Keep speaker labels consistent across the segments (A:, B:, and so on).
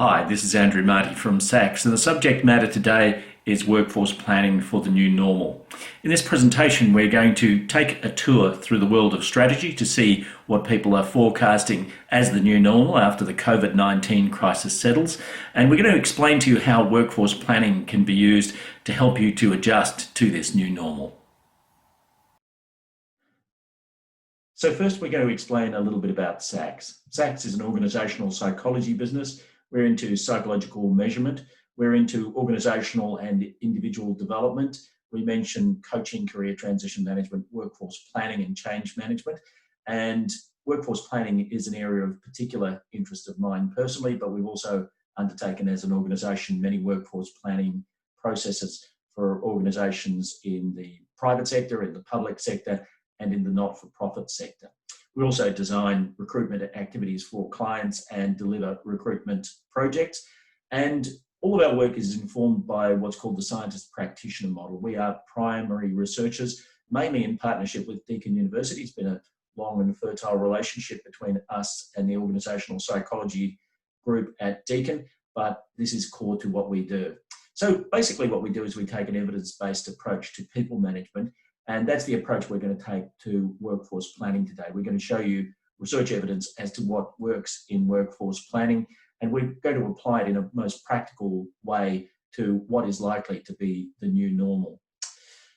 A: Hi, this is Andrew Marty from SACS, and the subject matter today is workforce planning for the new normal. In this presentation, we're going to take a tour through the world of strategy to see what people are forecasting as the new normal after the COVID-19 crisis settles, and we're going to explain to you how workforce planning can be used to help you to adjust to this new normal. So first, we're going to explain a little bit about SACS. SACS is an organisational psychology business. We're into psychological measurement. We're into organisational and individual development. We mention coaching, career transition management, workforce planning and change management. And workforce planning is an area of particular interest of mine personally, but we've also undertaken as an organisation many workforce planning processes for organisations in the private sector, in the public sector, and in the not-for-profit sector. We also design recruitment activities for clients and deliver recruitment projects. And all of our work is informed by what's called the scientist practitioner model. We are primary researchers, mainly in partnership with Deakin University. It's been a long and fertile relationship between us and the organisational psychology group at Deakin, but this is core to what we do. So basically what we do is we take an evidence-based approach to people management, and that's the approach we're going to take to workforce planning today. We're going to show you research evidence as to what works in workforce planning, and we're going to apply it in a most practical way to what is likely to be the new normal.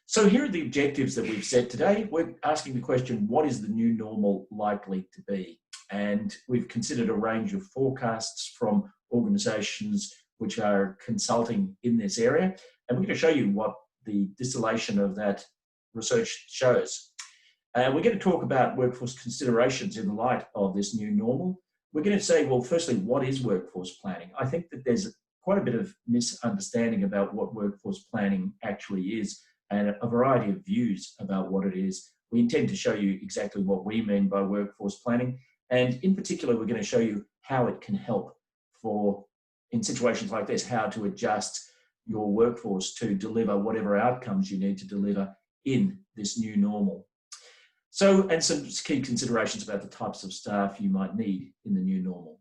A: So here are the objectives that we've set today. We're asking the question, what is the new normal likely to be? And we've considered a range of forecasts from organisations which are consulting in this area, and we're going to show you what the distillation of that research shows. We're going to talk about workforce considerations in the light of this new normal. We're going to say, well, firstly, what is workforce planning? I think that there's quite a bit of misunderstanding about what workforce planning actually is and a variety of views about what it is. We intend to show you exactly what we mean by workforce planning. And in particular, we're going to show you how it can help for, in situations like this, how to adjust your workforce to deliver whatever outcomes you need to deliver in this new normal. So, and some key considerations about the types of staff you might need in the new normal.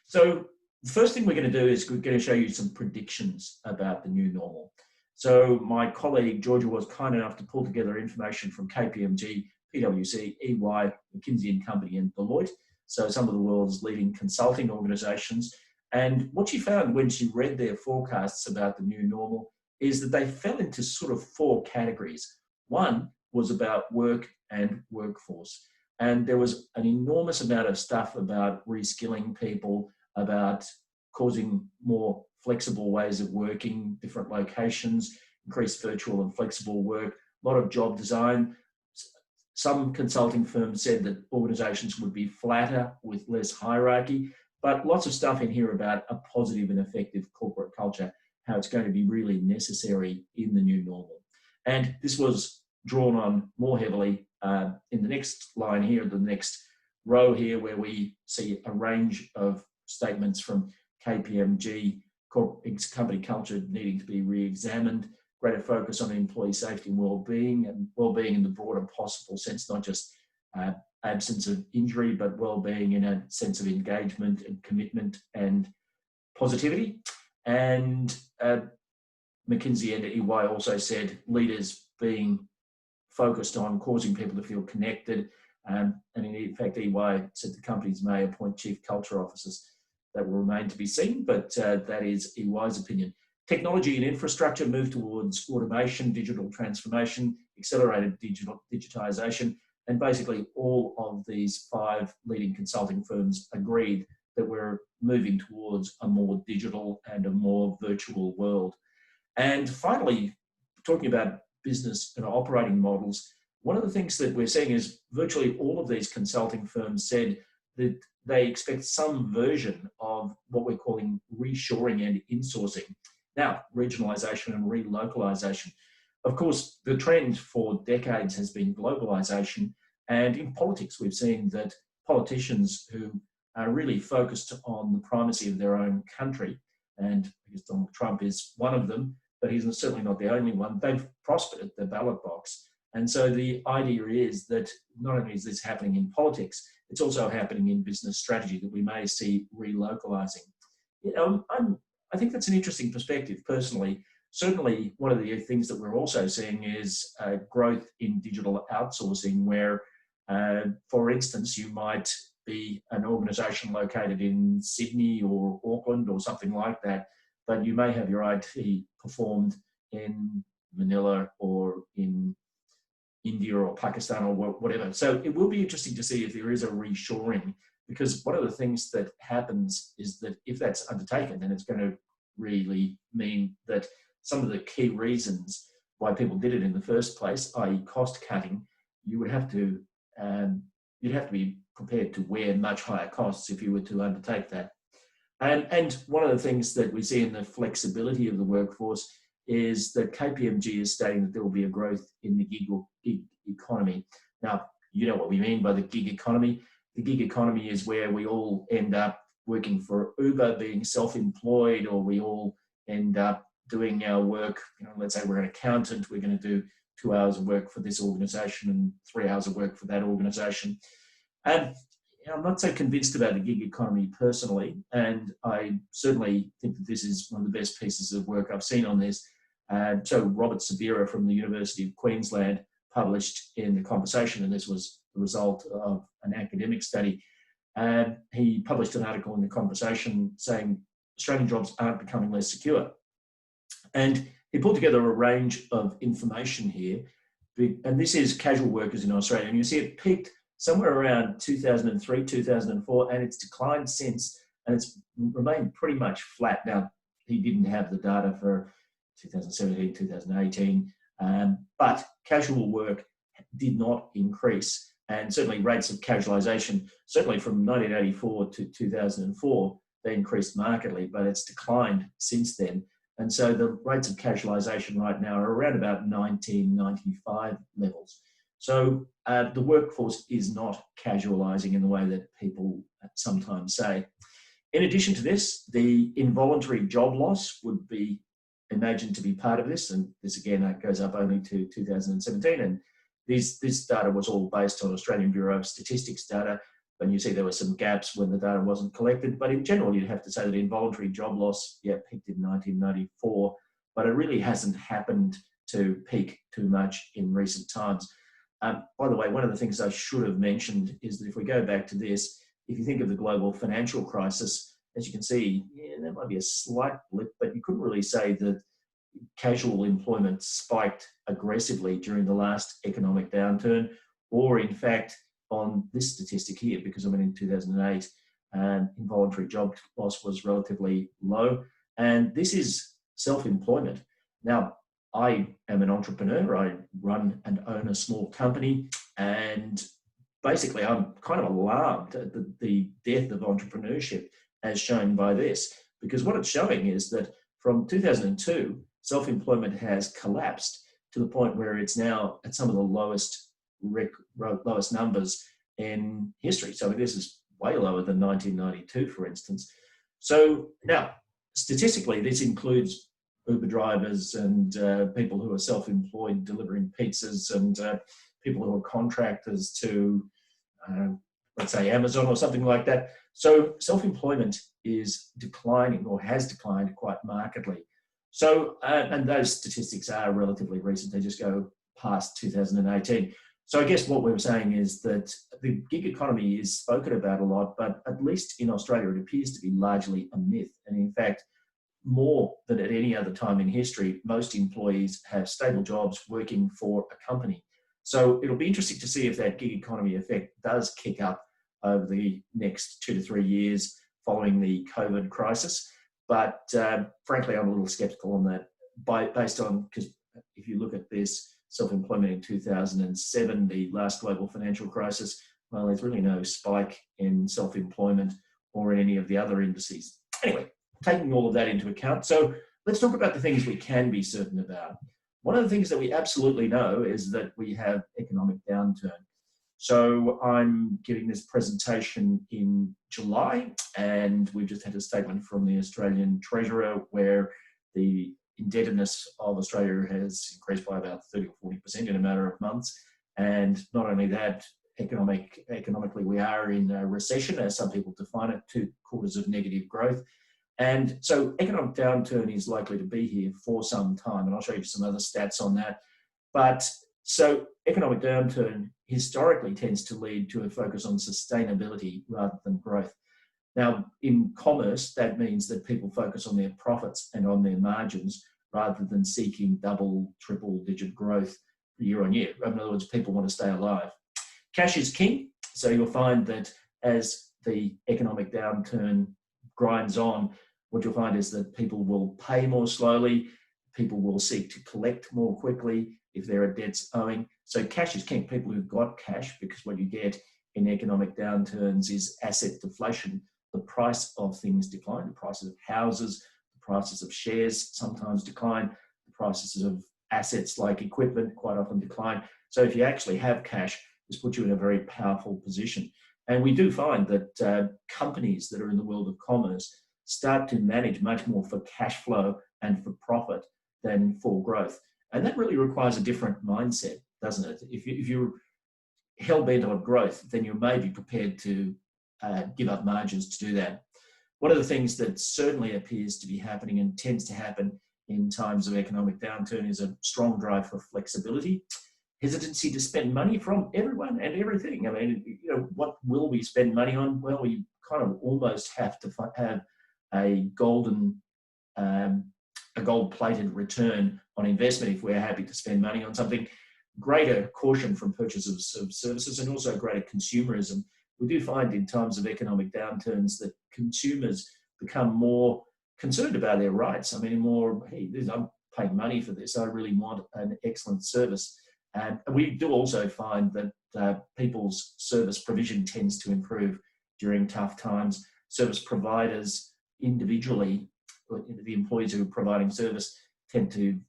A: So the first thing we're going to do is we're going to show you some predictions about the new normal. So my colleague Georgia was kind enough to pull together information from KPMG, PwC, EY, McKinsey & Company and Deloitte, so some of the world's leading consulting organisations. And what she found when she read their forecasts about the new normal is that they fell into sort of four categories. One was about work and workforce. And there was an enormous amount of stuff about reskilling people, about causing more flexible ways of working, different locations, increased virtual and flexible work, a lot of job design. Some consulting firms said that organizations would be flatter with less hierarchy, but lots of stuff in here about a positive and effective corporate culture, how it's going to be really necessary in the new normal. And this was drawn on more heavily in the next line here, the next row here, where we see a range of statements from KPMG, company culture needing to be re-examined, greater focus on employee safety and well-being in the broader possible sense, not just absence of injury, but well-being in a sense of engagement and commitment and positivity. And McKinsey and EY also said leaders being focused on causing people to feel connected. And in fact, EY said the companies may appoint chief culture officers. That will remain to be seen, but that is EY's opinion. Technology and infrastructure move towards automation, digital transformation, accelerated digitization, and basically all of these five leading consulting firms agreed that we're moving towards a more digital and a more virtual world. And finally, talking about business and operating models, one of the things that we're seeing is virtually all of these consulting firms said that they expect some version of what we're calling reshoring and insourcing. Now, regionalization and relocalization. Of course, the trend for decades has been globalization, and in politics, we've seen that politicians who are really focused on the primacy of their own country, and I guess Donald Trump is one of them, but he's certainly not the only one, they've prospered at the ballot box. And so the idea is that not only is this happening in politics, it's also happening in business strategy, that we may see relocalizing. I think that's an interesting perspective personally. Certainly, one of the things that we're also seeing is growth in digital outsourcing, where, for instance, you might be an organisation located in Sydney or Auckland or something like that, but you may have your IT performed in Manila or in India or Pakistan or whatever. So it will be interesting to see if there is a reshoring, because one of the things that happens is that if that's undertaken, then it's going to really mean that some of the key reasons why people did it in the first place, i.e. cost cutting, you would have to, you'd have to be prepared to wear much higher costs if you were to undertake that. And one of the things that we see in the flexibility of the workforce is that KPMG is stating that there will be a growth in the gig economy. Now, you know what we mean by the gig economy. The gig economy is where we all end up working for Uber, being self-employed, or we all end up doing our work. Let's say we're an accountant, we're going to do 2 hours of work for this organization and 3 hours of work for that organization. And I'm not so convinced about the gig economy personally, and I certainly think that this is one of the best pieces of work I've seen on this. So Robert Sabira from the University of Queensland published in The Conversation, and this was the result of an academic study. And he published an article in The Conversation saying Australian jobs aren't becoming less secure. And he pulled together a range of information here, and this is casual workers in Australia, and you see it peaked somewhere around 2003, 2004, and it's declined since, and it's remained pretty much flat. Now, he didn't have the data for 2017, 2018, but casual work did not increase, and certainly rates of casualisation, certainly from 1984 to 2004, they increased markedly, but it's declined since then. And so the rates of casualisation right now are around about 1995 levels. So the workforce is not casualising in the way that people sometimes say. In addition to this, the involuntary job loss would be imagined to be part of this. And this, again, goes up only to 2017. And this data was all based on Australian Bureau of Statistics data. And you see there were some gaps when the data wasn't collected. But in general, you'd have to say that involuntary job loss, peaked in 1994. But it really hasn't happened to peak too much in recent times. By the way, one of the things I should have mentioned is that if we go back to this, if you think of the global financial crisis, as you can see, there might be a slight blip, but you couldn't really say that casual employment spiked aggressively during the last economic downturn, or in fact, on this statistic here, because in 2008, involuntary job loss was relatively low. And this is self-employment. Now, I am an entrepreneur. I run and own a small company, and basically I'm kind of alarmed at the death of entrepreneurship as shown by this, because what it's showing is that from 2002, self-employment has collapsed to the point where it's now at some of the lowest numbers in history. So this is way lower than 1992, for instance. So now, statistically, this includes Uber drivers and people who are self-employed delivering pizzas, and people who are contractors to, let's say, Amazon or something like that. So self-employment is declining, or has declined quite markedly. So, and those statistics are relatively recent. They just go past 2018. So I guess what we're saying is that the gig economy is spoken about a lot, but at least in Australia, it appears to be largely a myth. And in fact, more than at any other time in history, most employees have stable jobs working for a company. So it'll be interesting to see if that gig economy effect does kick up over the next 2 to 3 years following the COVID crisis. But frankly, I'm a little skeptical on that, based on, because if you look at this self-employment in 2007, the last global financial crisis, well, there's really no spike in self-employment or in any of the other indices. Anyway, taking all of that into account, so let's talk about the things we can be certain about. One of the things that we absolutely know is that we have economic downturn. So I'm giving this presentation in July, and we've just had a statement from the Australian Treasurer where the indebtedness of Australia has increased by about 30 or 40% in a matter of months. And not only that, economically we are in a recession, as some people define it, 2 quarters of negative growth. And so economic downturn is likely to be here for some time, and I'll show you some other stats on that. But so economic downturn historically tends to lead to a focus on sustainability rather than growth. Now, in commerce, that means that people focus on their profits and on their margins rather than seeking double, triple digit growth year on year. In other words, people want to stay alive. Cash is king. So you'll find that as the economic downturn grinds on, what you'll find is that people will pay more slowly, people will seek to collect more quickly if there are debts owing. So cash is king. People who've got cash, because what you get in economic downturns is asset deflation. The price of things decline, the prices of houses, the prices of shares sometimes decline, the prices of assets like equipment quite often decline. So if you actually have cash, this puts you in a very powerful position. And we do find that companies that are in the world of commerce start to manage much more for cash flow and for profit than for growth. And that really requires a different mindset, doesn't it? If you're hell-bent on growth, then you may be prepared to give up margins to do that. One of the things that certainly appears to be happening and tends to happen in times of economic downturn is a strong drive for flexibility, hesitancy to spend money from everyone and everything. I mean, what will we spend money on? Well, we kind of almost have to have a gold-plated return on investment if we're happy to spend money on something. Greater caution from purchasers of services and also greater consumerism. We do find in times of economic downturns that consumers become more concerned about their rights. I mean, more, hey, I'm paying money for this. I really want an excellent service. And we do also find that people's service provision tends to improve during tough times. Service providers individually, the employees who are providing service, tend to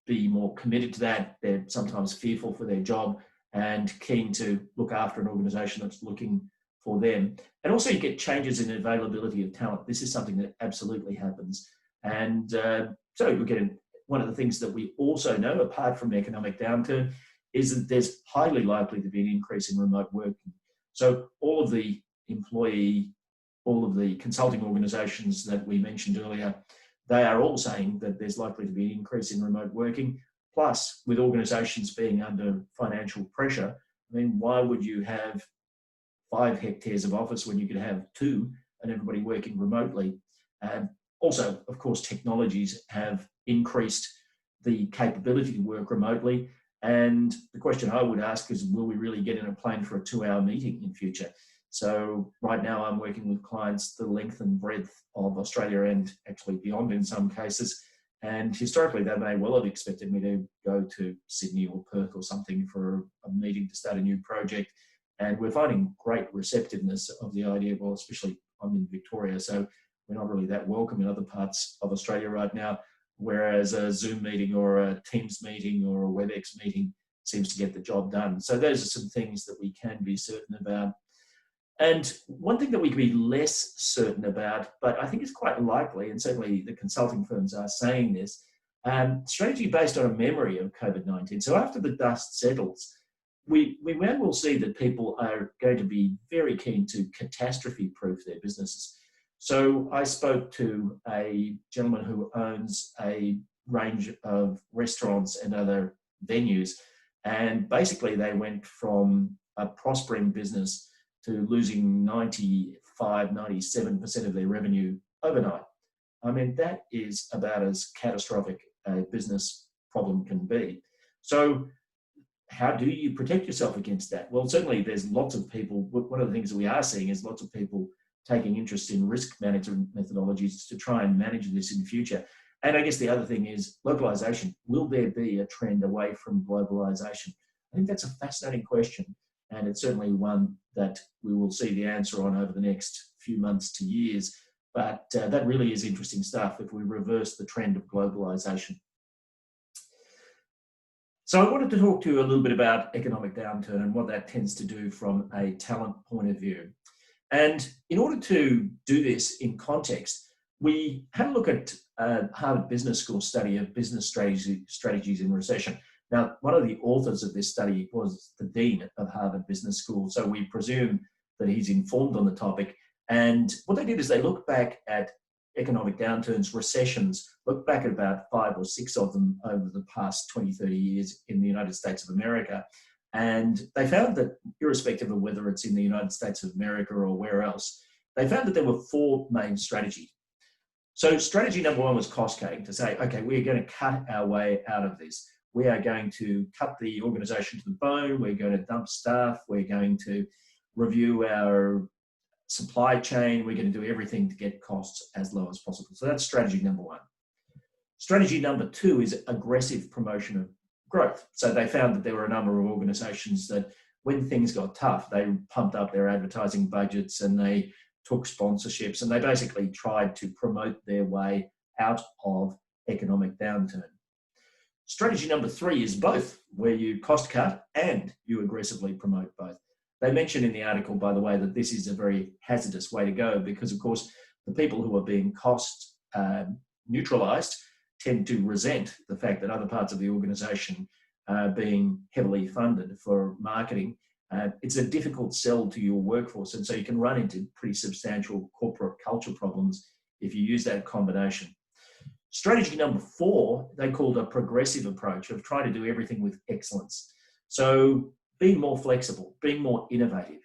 A: be more committed to that. They're sometimes fearful for their job and keen to look after an organisation that's looking for them. And also you get changes in availability of talent. This is something that absolutely happens. And so we get one of the things that we also know, apart from economic downturn, is that there's highly likely to be an increase in remote working. So all of the consulting organisations that we mentioned earlier, they are all saying that there's likely to be an increase in remote working. Plus, with organisations being under financial pressure, I mean, why would you have 5 hectares of office when you could have 2 and everybody working remotely? Also, of course, technologies have increased the capability to work remotely. And the question I would ask is, will we really get in a plane for a 2-hour meeting in future? So right now I'm working with clients the length and breadth of Australia and actually beyond in some cases. And historically, they may well have expected me to go to Sydney or Perth or something for a meeting to start a new project. And we're finding great receptiveness of the idea, well, especially I'm in Victoria, so we're not really that welcome in other parts of Australia right now, whereas a Zoom meeting or a Teams meeting or a WebEx meeting seems to get the job done. So those are some things that we can be certain about. And one thing that we can be less certain about, but I think is quite likely, and certainly the consulting firms are saying this, strategy based on a memory of COVID-19. So after the dust settles, we may well see that people are going to be very keen to catastrophe-proof their businesses. So I spoke to a gentleman who owns a range of restaurants and other venues, and basically they went from a prospering business to losing 97% of their revenue overnight. I mean, that is about as catastrophic a business problem can be. So how do you protect yourself against that? Well, certainly there's lots of people, one of the things that we are seeing is lots of people taking interest in risk management methodologies to try and manage this in the future. And I guess the other thing is localization. Will there be a trend away from globalization? I think that's a fascinating question. And it's certainly one that we will see the answer on over the next few months to years. But that really is interesting stuff if we reverse the trend of globalization. So I wanted to talk to you a little bit about economic downturn and what that tends to do from a talent point of view. And in order to do this in context, we had a look at Harvard Business School study of business strategies in recession. Now, one of the authors of this study was the Dean of Harvard Business School, so we presume that he's informed on the topic. And what they did is they looked back at economic downturns, recessions. Look back at about 5 or 6 of them over the past 20, 30 years in the United States of America. And they found that irrespective of whether it's in the United States of America or where else, they found that there were 4 main strategies. So strategy number 1 was cost cutting, to say, okay, we're going to cut our way out of this. We are going to cut the organization to the bone. We're going to dump staff. We're going to review our supply chain. We're going to do everything to get costs as low as possible. So that's strategy number 1. Strategy number 2 is aggressive promotion of growth. So they found that there were a number of organizations that when things got tough, they pumped up their advertising budgets and they took sponsorships and they basically tried to promote their way out of economic downturn. Strategy number 3 is both, where you cost cut and you aggressively promote both. They mentioned in the article, by the way, that this is a very hazardous way to go because, of course, the people who are being cost neutralized tend to resent the fact that other parts of the organization are being heavily funded for marketing. It's a difficult sell to your workforce, and so you can run into pretty substantial corporate culture problems if you use that combination. Strategy number 4, they called a progressive approach of trying to do everything with excellence. So being more flexible, being more innovative,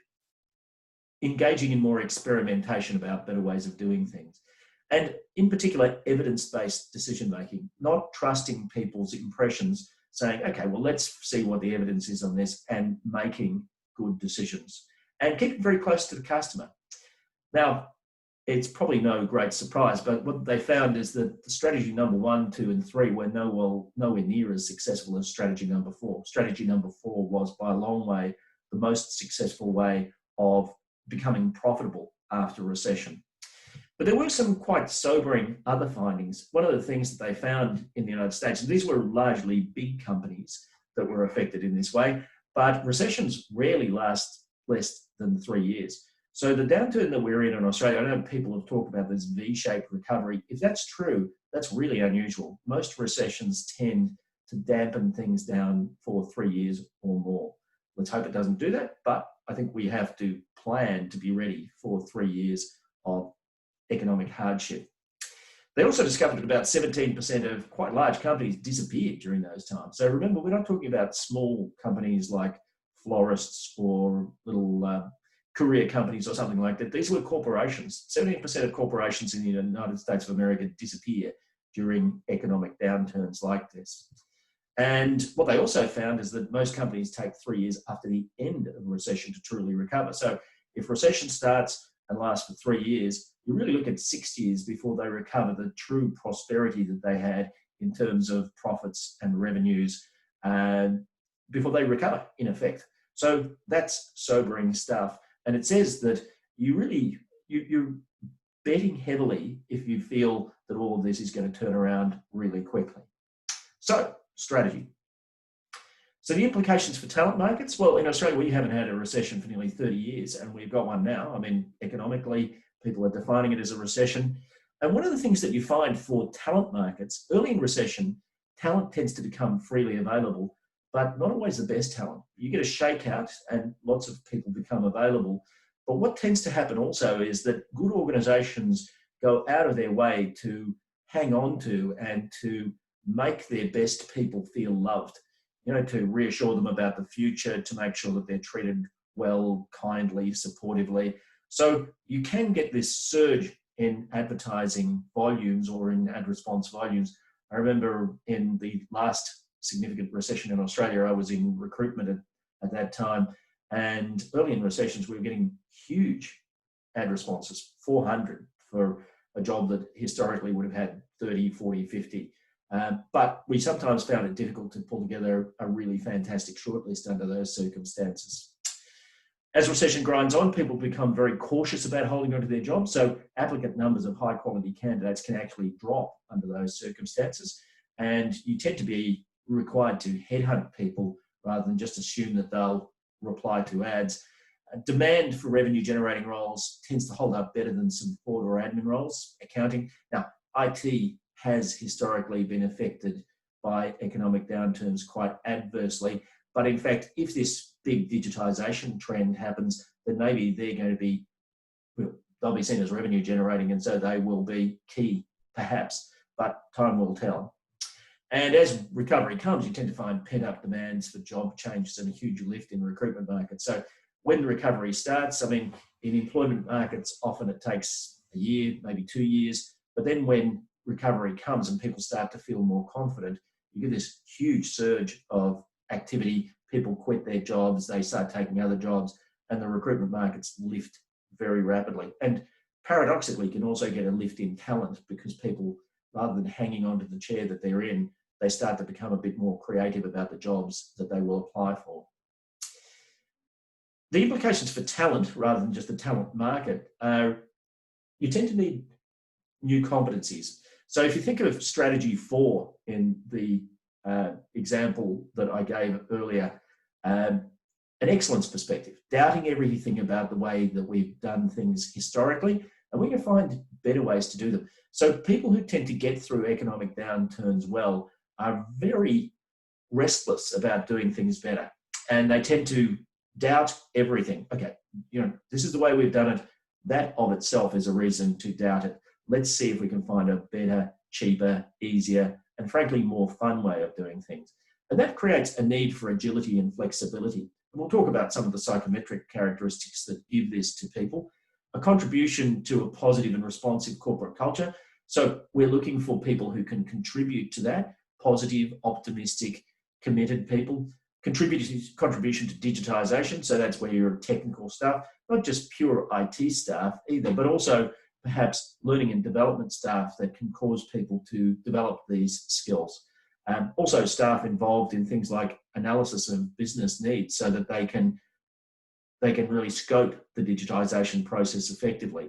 A: engaging in more experimentation about better ways of doing things. And in particular, evidence-based decision-making, not trusting people's impressions, saying, okay, well, let's see what the evidence is on this and making good decisions. And keeping very close to the customer. Now, it's probably no great surprise, but what they found is that the strategy number 1, 2, and 3 were nowhere near as successful as strategy number 4. Strategy number 4 was by a long way the most successful way of becoming profitable after recession. But there were some quite sobering other findings. One of the things that they found in the United States, and these were largely big companies that were affected in this way, but recessions rarely last less than 3 years. So the downturn that we're in Australia, I know people have talked about this V-shaped recovery. If that's true, that's really unusual. Most recessions tend to dampen things down for 3 years or more. Let's hope it doesn't do that, but I think we have to plan to be ready for 3 years of economic hardship. They also discovered that about 17% of quite large companies disappeared during those times. So remember, we're not talking about small companies like florists or little career companies or something like that. These were corporations. 17% of corporations in the United States of America disappear during economic downturns like this. And what they also found is that most companies take 3 years after the end of a recession to truly recover. So if recession starts and lasts for 3 years, you really look at 6 years before they recover the true prosperity that they had in terms of profits and revenues before they recover, in effect. So that's sobering stuff. And it says that you're betting heavily if you feel that all of this is going to turn around really quickly. So, strategy. So the implications for talent markets, well, in Australia, we haven't had a recession for nearly 30 years, and we've got one now. I mean, economically, people are defining it as a recession. And one of the things that you find for talent markets, early in recession, talent tends to become freely available, but not always the best talent. You get a shakeout and lots of people become available. But what tends to happen also is that good organizations go out of their way to hang on to and to make their best people feel loved, to reassure them about the future, to make sure that they're treated well, kindly, supportively. So you can get this surge in advertising volumes or in ad response volumes. I remember in the last significant recession in Australia, I was in recruitment at that time, and early in recessions, we were getting huge ad responses, 400 for a job that historically would have had 30, 40, 50. But we sometimes found it difficult to pull together a really fantastic shortlist under those circumstances. As recession grinds on, people become very cautious about holding onto their jobs. So applicant numbers of high quality candidates can actually drop under those circumstances. And you tend to be required to headhunt people rather than just assume that they'll reply to ads. Demand for revenue generating roles tends to hold up better than support or admin roles, accounting. Now, IT has historically been affected by economic downturns quite adversely. But in fact, if this big digitization trend happens, then maybe they're going to be they'll be seen as revenue generating, and so they will be key, perhaps, but time will tell. And as recovery comes, you tend to find pent-up demands for job changes and a huge lift in recruitment markets. So when the recovery starts, I mean, in employment markets, often it takes a year, maybe 2 years, but then when recovery comes and people start to feel more confident, you get this huge surge of activity. People quit their jobs, they start taking other jobs, and the recruitment markets lift very rapidly. And paradoxically, you can also get a lift in talent because people, rather than hanging on to the chair that they're in, they start to become a bit more creative about the jobs that they will apply for. The implications for talent, rather than just the talent market, are you tend to need new competencies. So if you think of strategy 4 in the example that I gave earlier, an excellence perspective, doubting everything about the way that we've done things historically, and we can find better ways to do them. So people who tend to get through economic downturns well are very restless about doing things better, and they tend to doubt everything. Okay, this is the way we've done it. That of itself is a reason to doubt it. Let's see if we can find a better, cheaper, easier, and frankly, more fun way of doing things. And that creates a need for agility and flexibility. And we'll talk about some of the psychometric characteristics that give this to people. A contribution to a positive and responsive corporate culture. So we're looking for people who can contribute to that, positive, optimistic, committed people. Contribution to digitization. So that's where your technical staff, not just pure IT staff either, but also perhaps learning and development staff that can cause people to develop these skills. Also staff involved in things like analysis of business needs so that they can really scope the digitization process effectively.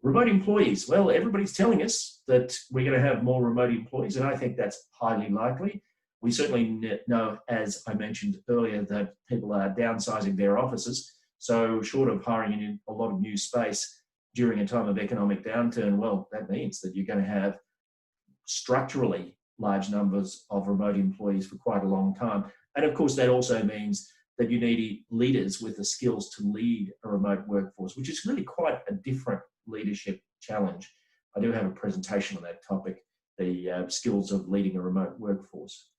A: Remote employees, well, everybody's telling us that we're going to have more remote employees, and I think that's highly likely. We certainly know, as I mentioned earlier, that people are downsizing their offices. So short of hiring in a lot of new space during a time of economic downturn, well, that means that you're going to have structurally large numbers of remote employees for quite a long time. And of course, that also means that you need leaders with the skills to lead a remote workforce, which is really quite a different leadership challenge. I do have a presentation on that topic, the skills of leading a remote workforce.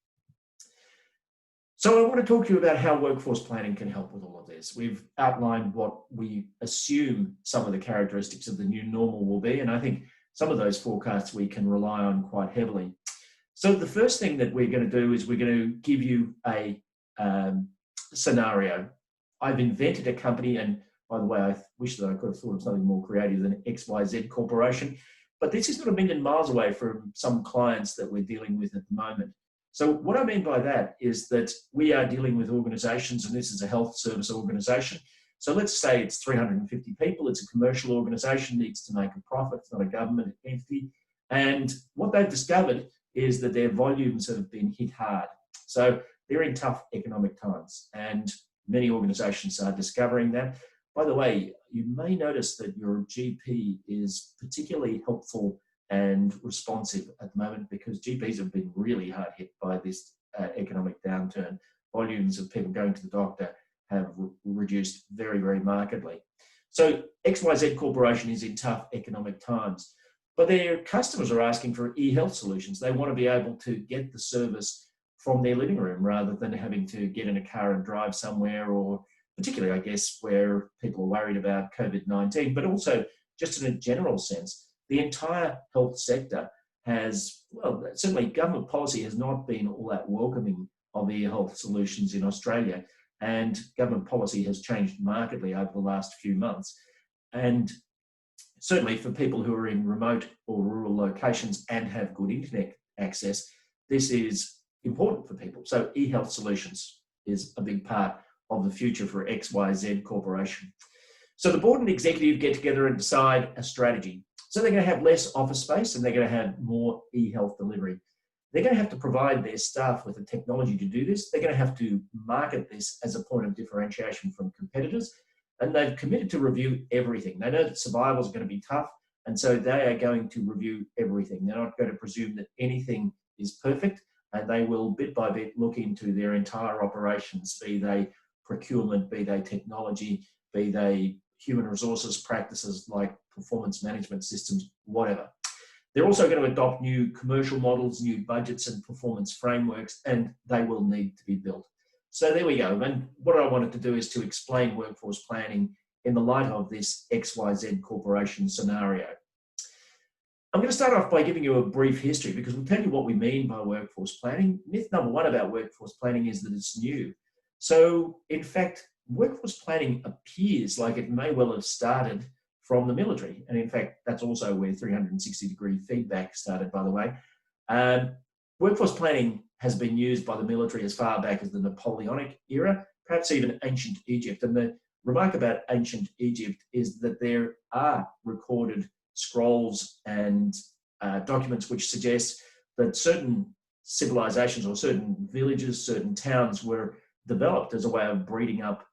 A: So I want to talk to you about how workforce planning can help with all of this. We've outlined what we assume some of the characteristics of the new normal will be, and I think some of those forecasts we can rely on quite heavily. So the first thing that we're going to do is we're going to give you a scenario. I've invented a company, and by the way, I wish that I could have thought of something more creative than XYZ Corporation, but this is not a million miles away from some clients that we're dealing with at the moment. So what I mean by that is that we are dealing with organizations, and this is a health service organization. So let's say it's 350 people, it's a commercial organization, needs to make a profit, it's not a government entity. And what they've discovered is that their volumes have been hit hard. So they're in tough economic times, and many organizations are discovering that. By the way, you may notice that your GP is particularly helpful and responsive at the moment because GPs have been really hard hit by this economic downturn. Volumes of people going to the doctor have reduced very, very markedly. So XYZ Corporation is in tough economic times, but their customers are asking for e-health solutions. They want to be able to get the service from their living room rather than having to get in a car and drive somewhere, or particularly, I guess, where people are worried about COVID-19, but also just in a general sense. The entire health sector has, well, certainly government policy has not been all that welcoming of e-health solutions in Australia, and government policy has changed markedly over the last few months. And certainly for people who are in remote or rural locations and have good internet access, this is important for people. So e-health solutions is a big part of the future for XYZ Corporation. So the board and executive get together and decide a strategy. So they're going to have less office space and they're going to have more e-health delivery. They're going to have to provide their staff with the technology to do this. They're going to have to market this as a point of differentiation from competitors. And they've committed to review everything. They know that survival is going to be tough, and so they are going to review everything. They're not going to presume that anything is perfect, and they will bit by bit look into their entire operations, be they procurement, be they technology, be they human resources practices like performance management systems, whatever. They're also going to adopt new commercial models, new budgets and performance frameworks, and they will need to be built. So there we go. And what I wanted to do is to explain workforce planning in the light of this XYZ corporation scenario. I'm going to start off by giving you a brief history because we'll tell you what we mean by workforce planning. Myth number one about workforce planning is that it's new. So in fact, workforce planning appears like it may well have started from the military. And in fact, that's also where 360-degree feedback started, by the way. Workforce planning has been used by the military as far back as the Napoleonic era, perhaps even ancient Egypt. And the remark about ancient Egypt is that there are recorded scrolls and documents which suggest that certain civilizations or certain villages, certain towns were developed as a way of breeding up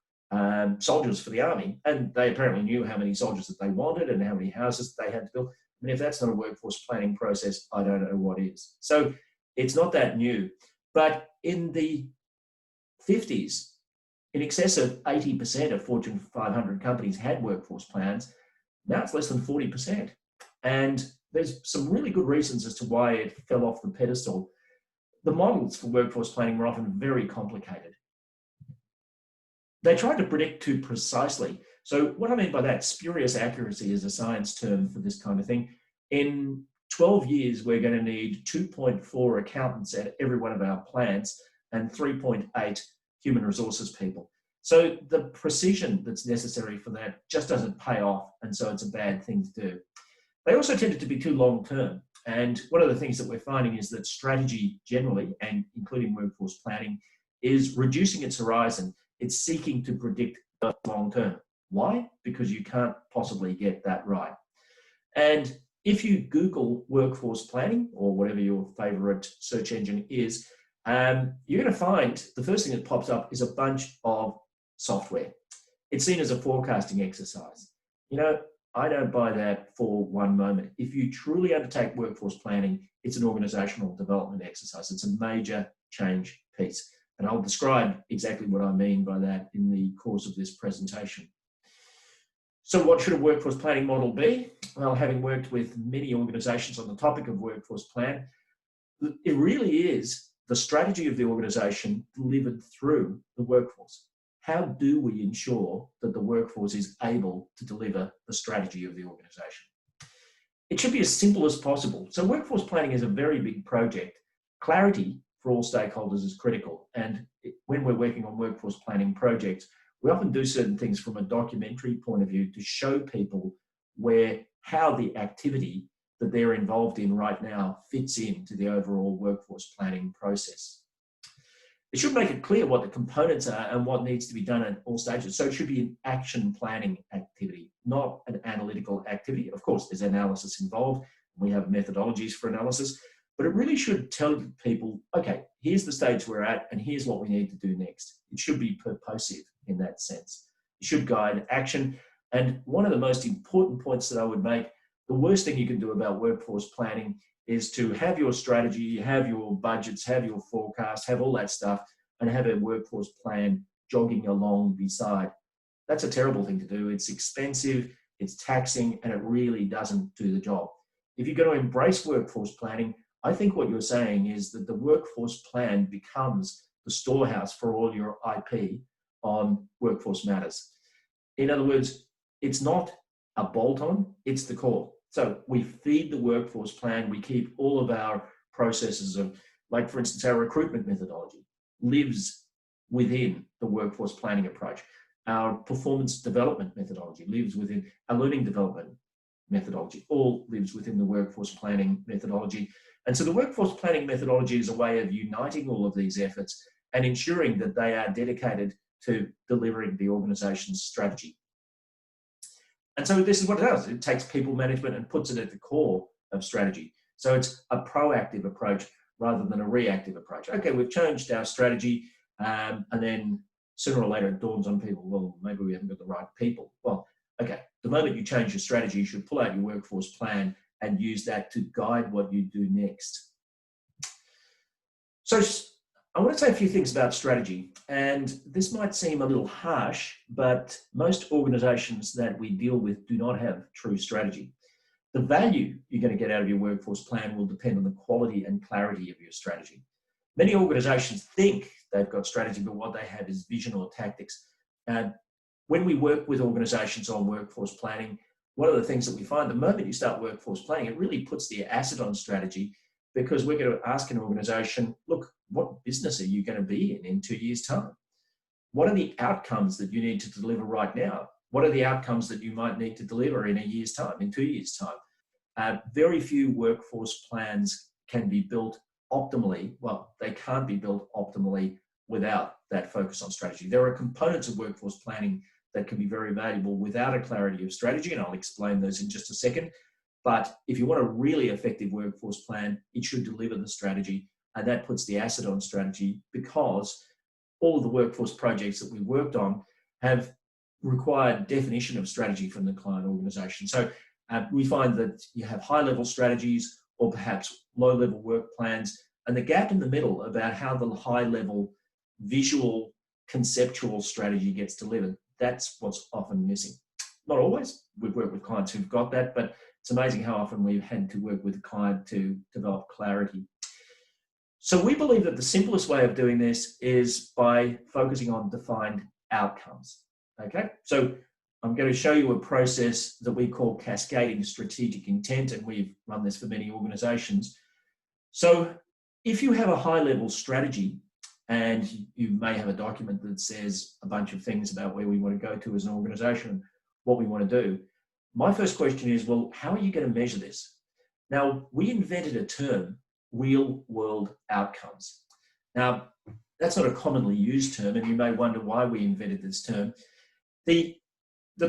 A: soldiers for the army. And they apparently knew how many soldiers that they wanted and how many houses they had to build. I mean, if that's not a workforce planning process, I don't know what is. So it's not that new. But in the 50s, in excess of 80% of Fortune 500 companies had workforce plans. Now it's less than 40%. And there's some really good reasons as to why it fell off the pedestal. The models for workforce planning were often very complicated. They tried to predict too precisely. So what I mean by that, spurious accuracy is a science term for this kind of thing. In 12 years, we're going to need 2.4 accountants at every one of our plants and 3.8 human resources people. So the precision that's necessary for that just doesn't pay off, and so it's a bad thing to do. They also tended to be too long-term, and one of the things that we're finding is that strategy generally, and including workforce planning, is reducing its horizon. It's seeking to predict the long-term. Why? Because you can't possibly get that right. And if you Google workforce planning, or whatever your favorite search engine is, you're going to find the first thing that pops up is a bunch of software. It's seen as a forecasting exercise. You know, I don't buy that for one moment. If you truly undertake workforce planning, it's an organizational development exercise. It's a major change piece. And I'll describe exactly what I mean by that in the course of this presentation. So what should a workforce planning model be? Well, having worked with many organizations on the topic of workforce plan, it really is the strategy of the organization delivered through the workforce. How do we ensure that the workforce is able to deliver the strategy of the organization? It should be as simple as possible. So workforce planning is a very big project. Clarity for all stakeholders is critical. And when we're working on workforce planning projects, we often do certain things from a documentary point of view to show people how the activity that they're involved in right now fits into the overall workforce planning process. It should make it clear what the components are and what needs to be done at all stages. So it should be an action planning activity, not an analytical activity. Of course, there's analysis involved. We have methodologies for analysis, but it really should tell people, okay, here's the stage we're at and here's what we need to do next. It should be purposive in that sense. It should guide action. And one of the most important points that I would make, the worst thing you can do about workforce planning is to have your strategy, have your budgets, have your forecast, have all that stuff, and have a workforce plan jogging along beside. That's a terrible thing to do. It's expensive, it's taxing, and it really doesn't do the job. If you're going to embrace workforce planning, I think what you're saying is that the workforce plan becomes the storehouse for all your IP on workforce matters. In other words, it's not a bolt-on, it's the core. So we feed the workforce plan, we keep all of our processes of, like for instance, our recruitment methodology lives within the workforce planning approach. Our performance development methodology lives within our learning development methodology, all lives within the workforce planning methodology. And so the workforce planning methodology is a way of uniting all of these efforts and ensuring that they are dedicated to delivering the organization's strategy. And so this is what it does. It takes people management and puts it at the core of strategy. So it's a proactive approach rather than a reactive approach. Okay, we've changed our strategy, and then sooner or later it dawns on people, well, maybe we haven't got the right people. Well, okay, the moment you change your strategy, you should pull out your workforce plan and use that to guide what you do next. So I want to say a few things about strategy, and this might seem a little harsh, but most organizations that we deal with do not have true strategy. The value you're going to get out of your workforce plan will depend on the quality and clarity of your strategy. Many organizations think they've got strategy, but what they have is vision or tactics. And when we work with organizations on workforce planning, one of the things that we find, the moment you start workforce planning, it really puts the acid on strategy, because we're going to ask an organization, look, what business are you going to be in 2 years' time? What are the outcomes that you need to deliver right now? What are the outcomes that you might need to deliver in a year's time, in 2 years' time? Very few workforce plans can be built optimally. Well, they can't be built optimally without that focus on strategy. There are components of workforce planning that can be very valuable without a clarity of strategy, and I'll explain those in just a second. But if you want a really effective workforce plan, it should deliver the strategy, and that puts the acid on strategy, because all of the workforce projects that we worked on have required definition of strategy from the client organization. So we find that you have high-level strategies or perhaps low-level work plans, and the gap in the middle about how the high-level visual conceptual strategy gets delivered, that's what's often missing. Not always. We've worked with clients who've got that, but it's amazing how often we've had to work with a client to develop clarity. So we believe that the simplest way of doing this is by focusing on defined outcomes. Okay, so I'm going to show you a process that we call cascading strategic intent, and we've run this for many organizations. So if you have a high-level strategy, and you may have a document that says a bunch of things about where we want to go to as an organization, what we want to do, my first question is, well, how are you going to measure this? Now, we invented a term, real-world outcomes. Now, that's not a commonly used term, and you may wonder why we invented this term. The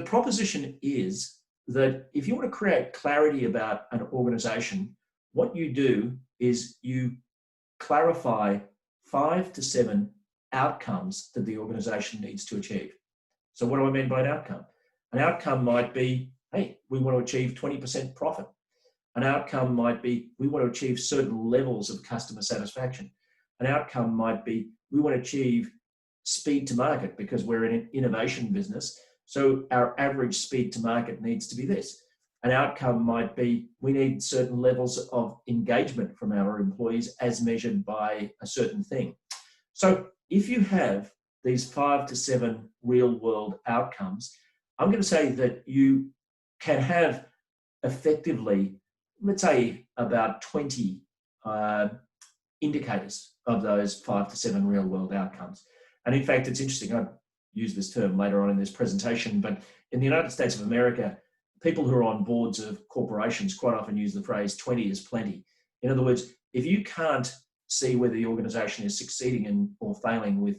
A: proposition is that if you want to create clarity about an organization, what you do is you clarify 5 to 7 outcomes that the organization needs to achieve. So what do I mean by an outcome? An outcome might be, hey, we want to achieve 20% profit. An outcome might be, we want to achieve certain levels of customer satisfaction. An outcome might be, we want to achieve speed to market because we're in an innovation business. So our average speed to market needs to be this. An outcome might be, we need certain levels of engagement from our employees as measured by a certain thing. So if you have these 5 to 7 real world outcomes, I'm going to say that you can have effectively, let's say, about 20 indicators of those 5 to 7 real world outcomes. And in fact, it's interesting, I'll use this term later on in this presentation, but in the United States of America, people who are on boards of corporations quite often use the phrase 20 is plenty. In other words, if you can't see whether the organization is succeeding or failing with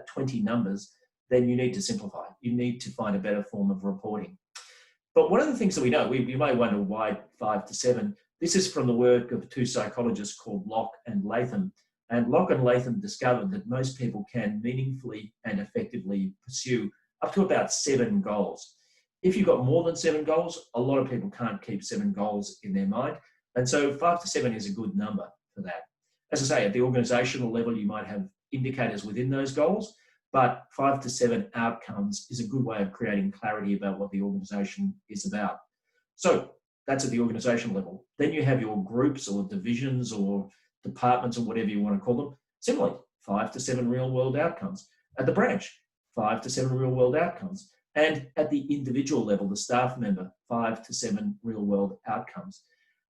A: 20 numbers, then you need to simplify. You need to find a better form of reporting. But one of the things that we know, you may wonder why 5 to 7. This is from the work of 2 psychologists called Locke and Latham. And Locke and Latham discovered that most people can meaningfully and effectively pursue up to about 7 goals. If you've got more than 7 goals, a lot of people can't keep 7 goals in their mind. And so 5 to 7 is a good number for that. As I say, at the organizational level, you might have indicators within those goals, but 5 to 7 outcomes is a good way of creating clarity about what the organization is about. So that's at the organizational level. Then you have your groups or divisions or departments or whatever you want to call them. Similarly, 5 to 7 real world outcomes. At the branch, 5 to 7 real world outcomes. And at the individual level, the staff member, 5 to 7 real world outcomes.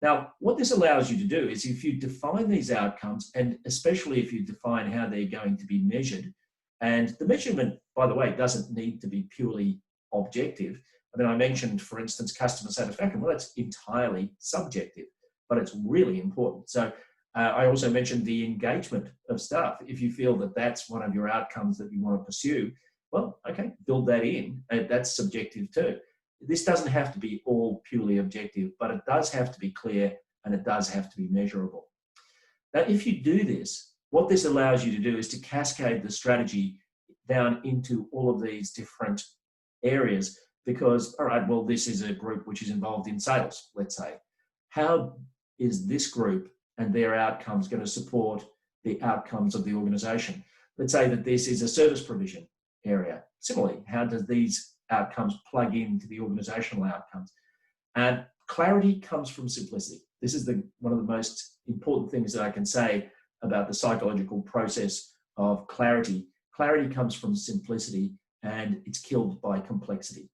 A: Now, what this allows you to do is if you define these outcomes, and especially if you define how they're going to be measured, and the measurement, by the way, doesn't need to be purely objective. I mean, I mentioned, for instance, customer satisfaction. Well, that's entirely subjective, but it's really important. So I also mentioned the engagement of staff. If you feel that that's one of your outcomes that you want to pursue, well, okay, build that in. That's subjective too. This doesn't have to be all purely objective, but it does have to be clear and it does have to be measurable. Now, if you do this, what this allows you to do is to cascade the strategy down into all of these different areas because, all right, well, this is a group which is involved in sales, let's say. How is this group and their outcomes going to support the outcomes of the organisation. Let's say that this is a service provision area. Similarly, how does these outcomes plug into the organisational outcomes? And clarity comes from simplicity. This is one of the most important things that I can say about the psychological process of clarity. Clarity comes from simplicity, and it's killed by complexity.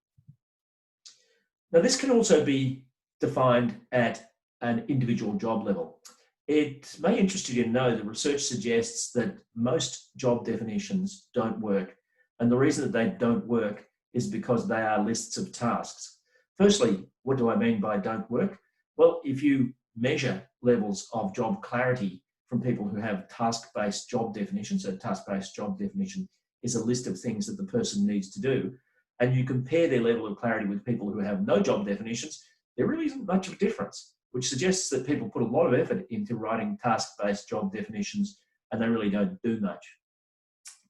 A: Now, this can also be defined at an individual job level. It may interest you to know that research suggests that most job definitions don't work. And the reason that they don't work is because they are lists of tasks. Firstly, what do I mean by don't work? Well, if you measure levels of job clarity from people who have task-based job definitions, so task-based job definition is a list of things that the person needs to do, and you compare their level of clarity with people who have no job definitions, there really isn't much of a difference, which suggests that people put a lot of effort into writing task-based job definitions and they really don't do much.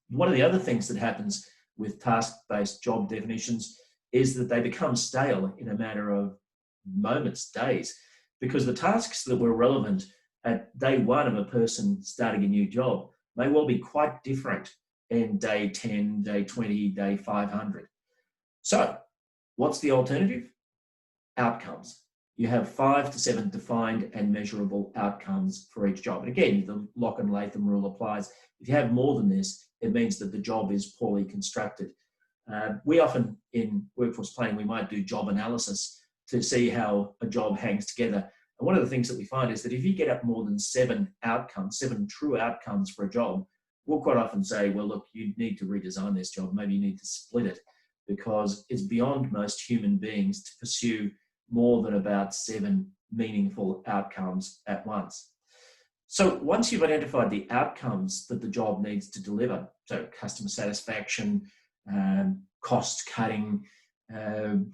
A: One of the other things that happens with task-based job definitions is that they become stale in a matter of moments, days, because the tasks that were relevant at day one of a person starting a new job may well be quite different in day 10, day 20, day 500. So what's the alternative? Outcomes. You have 5 to 7 defined and measurable outcomes for each job. And again, the Lock and Latham rule applies. If you have more than this, it means that the job is poorly constructed. We often, in workforce planning, we might do job analysis to see how a job hangs together. And one of the things that we find is that if you get up more than 7 outcomes, 7 true outcomes for a job, we'll quite often say, well, look, you need to redesign this job. Maybe you need to split it, because it's beyond most human beings to pursue more than about 7 meaningful outcomes at once. So once you've identified the outcomes that the job needs to deliver, so customer satisfaction, cost cutting,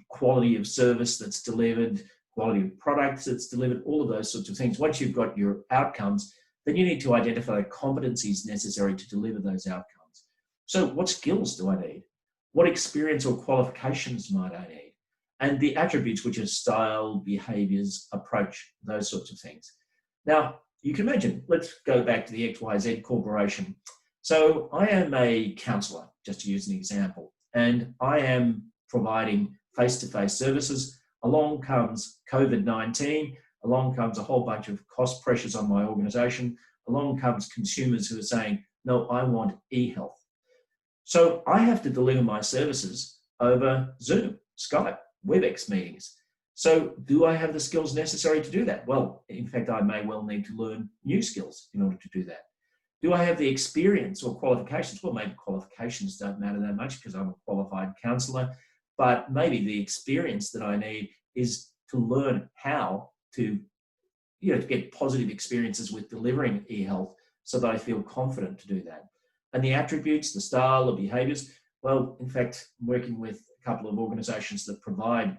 A: quality of service that's delivered, quality of products that's delivered, all of those sorts of things. Once you've got your outcomes, then you need to identify the competencies necessary to deliver those outcomes. So what skills do I need? What experience or qualifications might I need? And the attributes, which are style, behaviors, approach, those sorts of things. Now, you can imagine, let's go back to the XYZ Corporation. So I am a counsellor, just to use an example, and I am providing face-to-face services. Along comes COVID-19, along comes a whole bunch of cost pressures on my organisation, along comes consumers who are saying, no, I want e-health. So I have to deliver my services over Zoom, Skype, WebEx meetings. So do I have the skills necessary to do that? Well, in fact, I may well need to learn new skills in order to do that. Do I have the experience or qualifications? Well, maybe qualifications don't matter that much because I'm a qualified counsellor, but maybe the experience that I need is to learn how to, to get positive experiences with delivering e-health so that I feel confident to do that. And the attributes, the style, the behaviours, well, in fact, I'm working with a couple of organisations that provide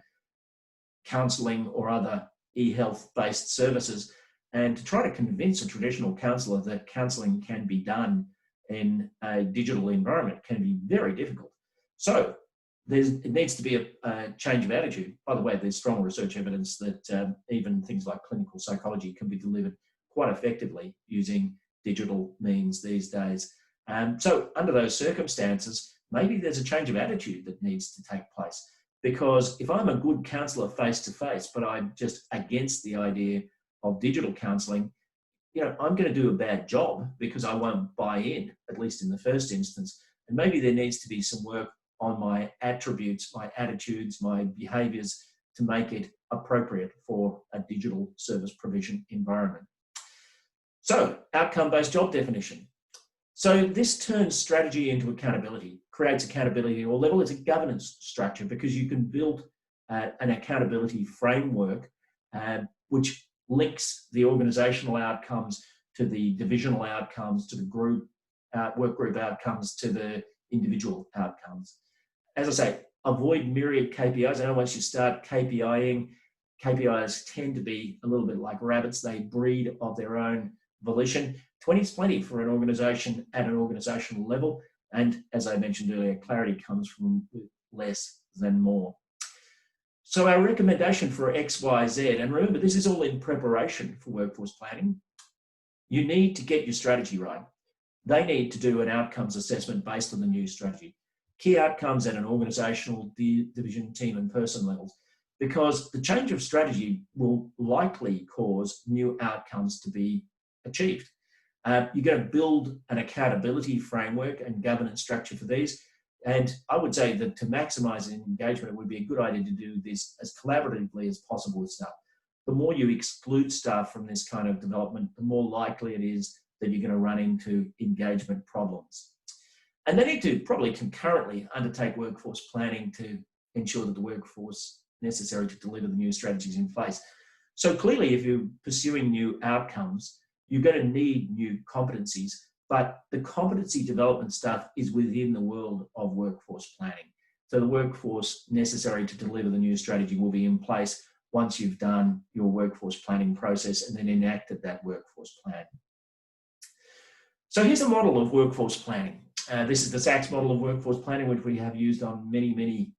A: counselling or other e-health based services, and to try to convince a traditional counsellor that counselling can be done in a digital environment can be very difficult. So it needs to be a change of attitude. By the way, there's strong research evidence that even things like clinical psychology can be delivered quite effectively using digital means these days. So under those circumstances, maybe there's a change of attitude that needs to take place. Because if I'm a good counsellor face-to-face, but I'm just against the idea of digital counselling, I'm going to do a bad job because I won't buy in, at least in the first instance. And maybe there needs to be some work on my attributes, my attitudes, my behaviours to make it appropriate for a digital service provision environment. So, outcome-based job definition. So this turns strategy into accountability, creates accountability at all levels. It's a governance structure because you can build an accountability framework which links the organisational outcomes to the divisional outcomes, to the group, work group outcomes, to the individual outcomes. As I say, avoid myriad KPIs. I know once you start KPIing, KPIs tend to be a little bit like rabbits. They breed of their own volition. 20 is plenty for an organisation at an organisational level. And as I mentioned earlier, clarity comes from less than more. So our recommendation for XYZ, and remember, this is all in preparation for workforce planning. you need to get your strategy right. They need to do an outcomes assessment based on the new strategy. Key outcomes at an organisational, division, team and person levels, because the change of strategy will likely cause new outcomes to be achieved. You're going to build an accountability framework and governance structure for these. And I would say that to maximise engagement, it would be a good idea to do this as collaboratively as possible with staff. The more you exclude staff from this kind of development, the more likely it is that you're going to run into engagement problems. And they need to probably concurrently undertake workforce planning to ensure that the workforce necessary to deliver the new strategies in place. So clearly, if you're pursuing new outcomes, you're going to need new competencies, but the competency development stuff is within the world of workforce planning. So the workforce necessary to deliver the new strategy will be in place once you've done your workforce planning process and then enacted that workforce plan. So here's a model of workforce planning. This is the SACS model of workforce planning, which we have used on many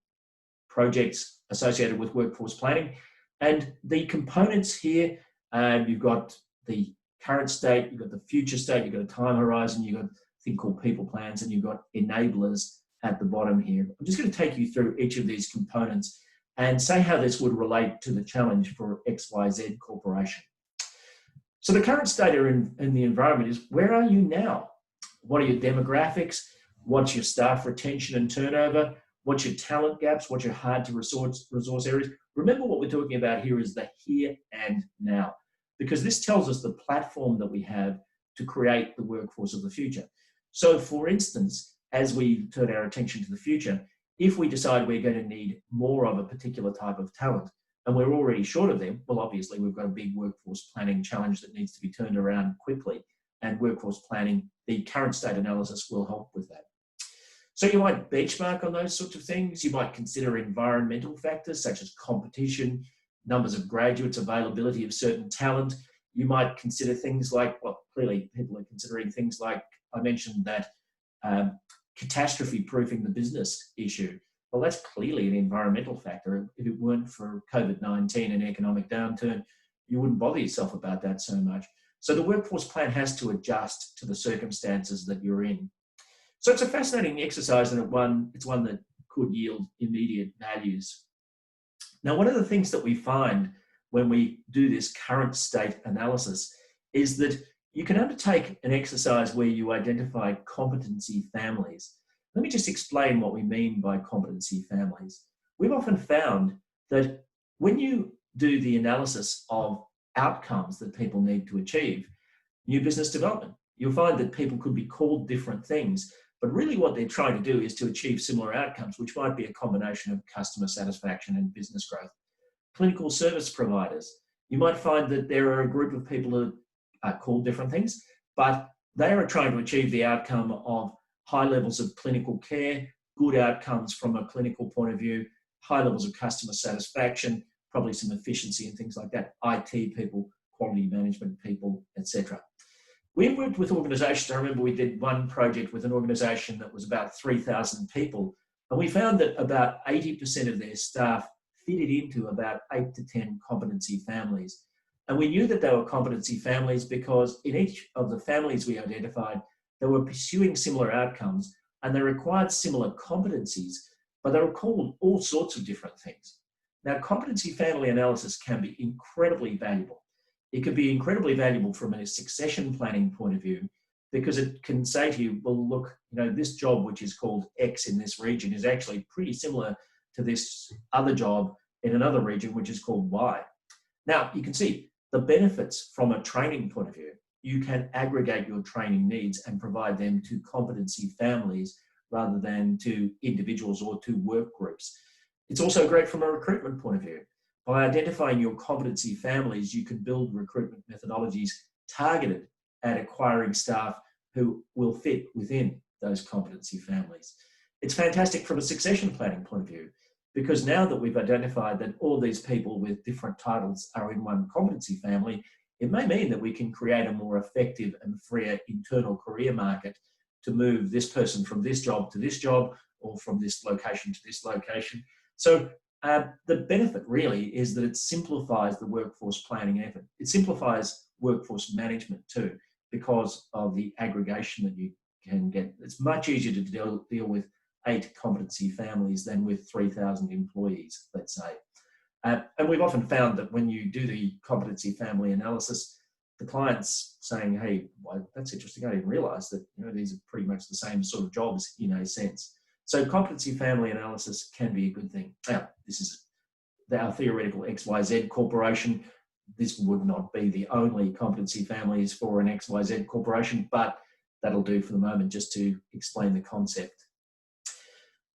A: projects associated with workforce planning. And the components here, you've got the current state, you've got the future state, you've got a time horizon, you've got a thing called people plans, and you've got enablers at the bottom here. I'm just going to take you through each of these components and say how this would relate to the challenge for XYZ Corporation. So the current state in the environment is, where are you now? What are your demographics? What's your staff retention and turnover? What's your talent gaps? What's your hard to resource areas? Remember, what we're talking about here is the here and now, because this tells us the platform that we have to create the workforce of the future. So for instance, as we turn our attention to the future, if we decide we're going to need more of a particular type of talent, and we're already short of them, well, obviously we've got a big workforce planning challenge that needs to be turned around quickly, and workforce planning, the current state analysis will help with that. So you might benchmark on those sorts of things. You might consider environmental factors such as competition, numbers of graduates, availability of certain talent. You might consider things like, well, clearly people are considering things like, I mentioned that catastrophe proofing the business issue. Well, that's clearly an environmental factor. If it weren't for COVID-19 and economic downturn, you wouldn't bother yourself about that so much. So the workforce plan has to adjust to the circumstances that you're in. So it's a fascinating exercise, and it's one that could yield immediate values. Now, one of the things that we find when we do this current state analysis is that you can undertake an exercise where you identify competency families. Let me just explain what we mean by competency families. We've often found that when you do the analysis of outcomes that people need to achieve, new business development, you'll find that people could be called different things, but really what they're trying to do is to achieve similar outcomes, which might be a combination of customer satisfaction and business growth. Clinical service providers, you might find that there are a group of people who are called different things, but they are trying to achieve the outcome of high levels of clinical care, good outcomes from a clinical point of view, high levels of customer satisfaction, probably some efficiency and things like that, IT people, quality management people, etc. We've worked with organisations. I remember we did one project with an organisation that was about 3,000 people, and we found that about 80% of their staff fitted into about 8 to 10 competency families. And we knew that they were competency families because in each of the families we identified, they were pursuing similar outcomes and they required similar competencies, but they were called all sorts of different things. Now, competency family analysis can be incredibly valuable. It could be incredibly valuable from a succession planning point of view, because it can say to you, well, look, this job, which is called X in this region, is actually pretty similar to this other job in another region, which is called Y. Now, you can see the benefits from a training point of view. You can aggregate your training needs and provide them to competency families rather than to individuals or to work groups. It's also great from a recruitment point of view. By identifying your competency families, you can build recruitment methodologies targeted at acquiring staff who will fit within those competency families. It's fantastic from a succession planning point of view, because now that we've identified that all these people with different titles are in one competency family, it may mean that we can create a more effective and freer internal career market to move this person from this job to this job, or from this location to this location. So the benefit really is that it simplifies the workforce planning effort. It simplifies workforce management too, because of the aggregation that you can get. It's much easier to deal with 8 competency families than with 3,000 employees, let's say. And we've often found that when you do the competency family analysis, the client's saying, hey, well, that's interesting. I didn't realize that these are pretty much the same sort of jobs in a sense. So competency family analysis can be a good thing. Now, this is our theoretical XYZ corporation. This would not be the only competency families for an XYZ corporation, but that'll do for the moment just to explain the concept.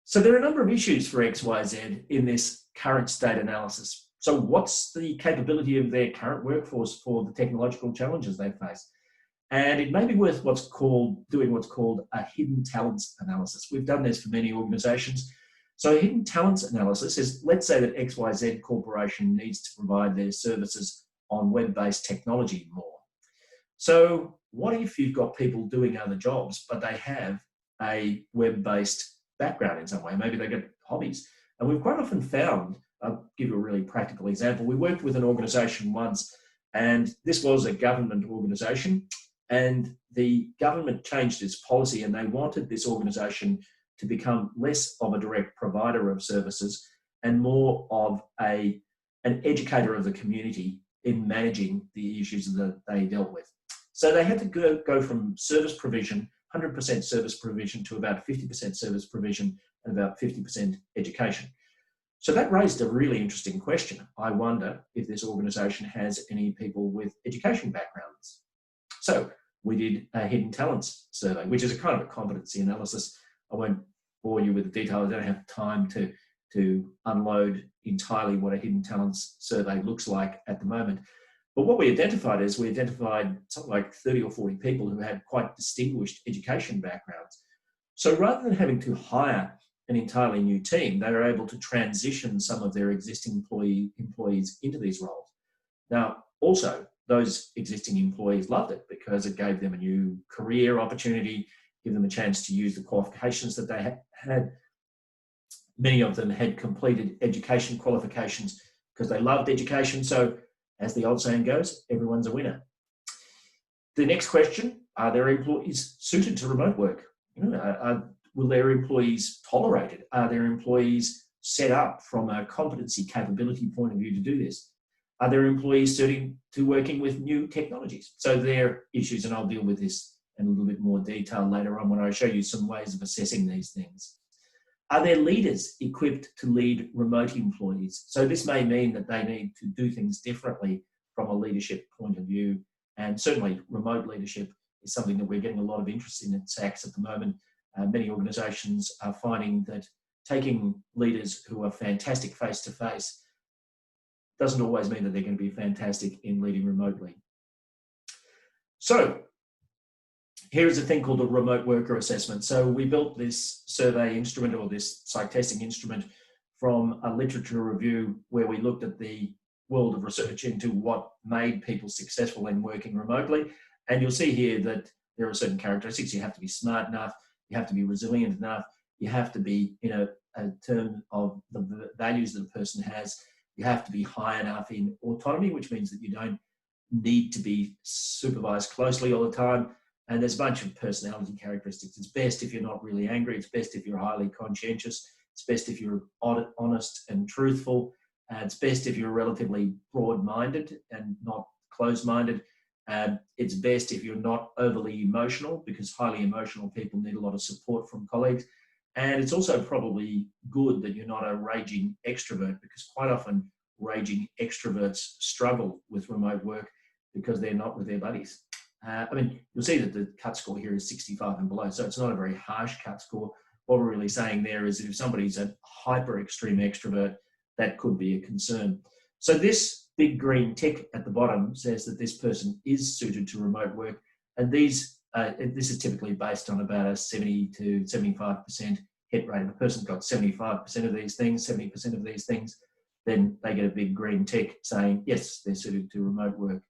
A: So there are a number of issues for XYZ in this current state analysis. So what's the capability of their current workforce for the technological challenges they face? And it may be worth doing what's called a hidden talents analysis. We've done this for many organizations. So a hidden talents analysis is, let's say that XYZ Corporation needs to provide their services on web-based technology more. So what if you've got people doing other jobs, but they have a web-based background in some way? Maybe they've got hobbies. And we've quite often found, I'll give you a really practical example. We worked with an organization once, and this was a government organization, and the government changed its policy, and they wanted this organization to become less of a direct provider of services and more of an educator of the community in managing the issues that they dealt with. So they had to go from service provision, 100% service provision, to about 50% service provision and about 50% education. So that raised a really interesting question. I wonder if this organisation has any people with education backgrounds. So we did a hidden talents survey, which is a kind of a competency analysis. I won't bore you with the details. I don't have time to unload entirely what a hidden talents survey looks like at the moment. But what we identified something like 30 or 40 people who had quite distinguished education backgrounds. So rather than having to hire an entirely new team, they were able to transition some of their existing employees into these roles. Now, also, those existing employees loved it because it gave them a new career opportunity, give them a chance to use the qualifications that they had. Many of them had completed education qualifications because they loved education. So as the old saying goes, everyone's a winner. The next question, are their employees suited to remote work? Will their employees tolerate it? Are their employees set up from a competency capability point of view to do this? Are their employees suited to working with new technologies? So they're issues, and I'll deal with this in a little bit more detail later on when I show you some ways of assessing these things. Are their leaders equipped to lead remote employees? So this may mean that they need to do things differently from a leadership point of view. And certainly remote leadership is something that we're getting a lot of interest in at SACS at the moment. Many organisations are finding that taking leaders who are fantastic face-to-face doesn't always mean that they're going to be fantastic in leading remotely. So here is a thing called a remote worker assessment. So we built this survey instrument, or this psych testing instrument, from a literature review where we looked at the world of research into what made people successful in working remotely. And you'll see here that there are certain characteristics. You have to be smart enough, you have to be resilient enough, you have to be in a term of the values that a person has, you have to be high enough in autonomy, which means that you don't need to be supervised closely all the time. And there's a bunch of personality characteristics. It's best if you're not really angry. It's best if you're highly conscientious. It's best if you're honest and truthful. It's best if you're relatively broad-minded and not closed-minded. It's best if you're not overly emotional, because highly emotional people need a lot of support from colleagues. And it's also probably good that you're not a raging extrovert, because quite often raging extroverts struggle with remote work because they're not with their buddies. You'll see that the cut score here is 65 and below, so it's not a very harsh cut score. What we're really saying there is that if somebody's a hyper extreme extrovert, that could be a concern. So this big green tick at the bottom says that this person is suited to remote work, and this is typically based on about a 70 to 75% hit rate. If a person's got 75% of these things, 70% of these things, then they get a big green tick saying, yes, they're suited to remote work.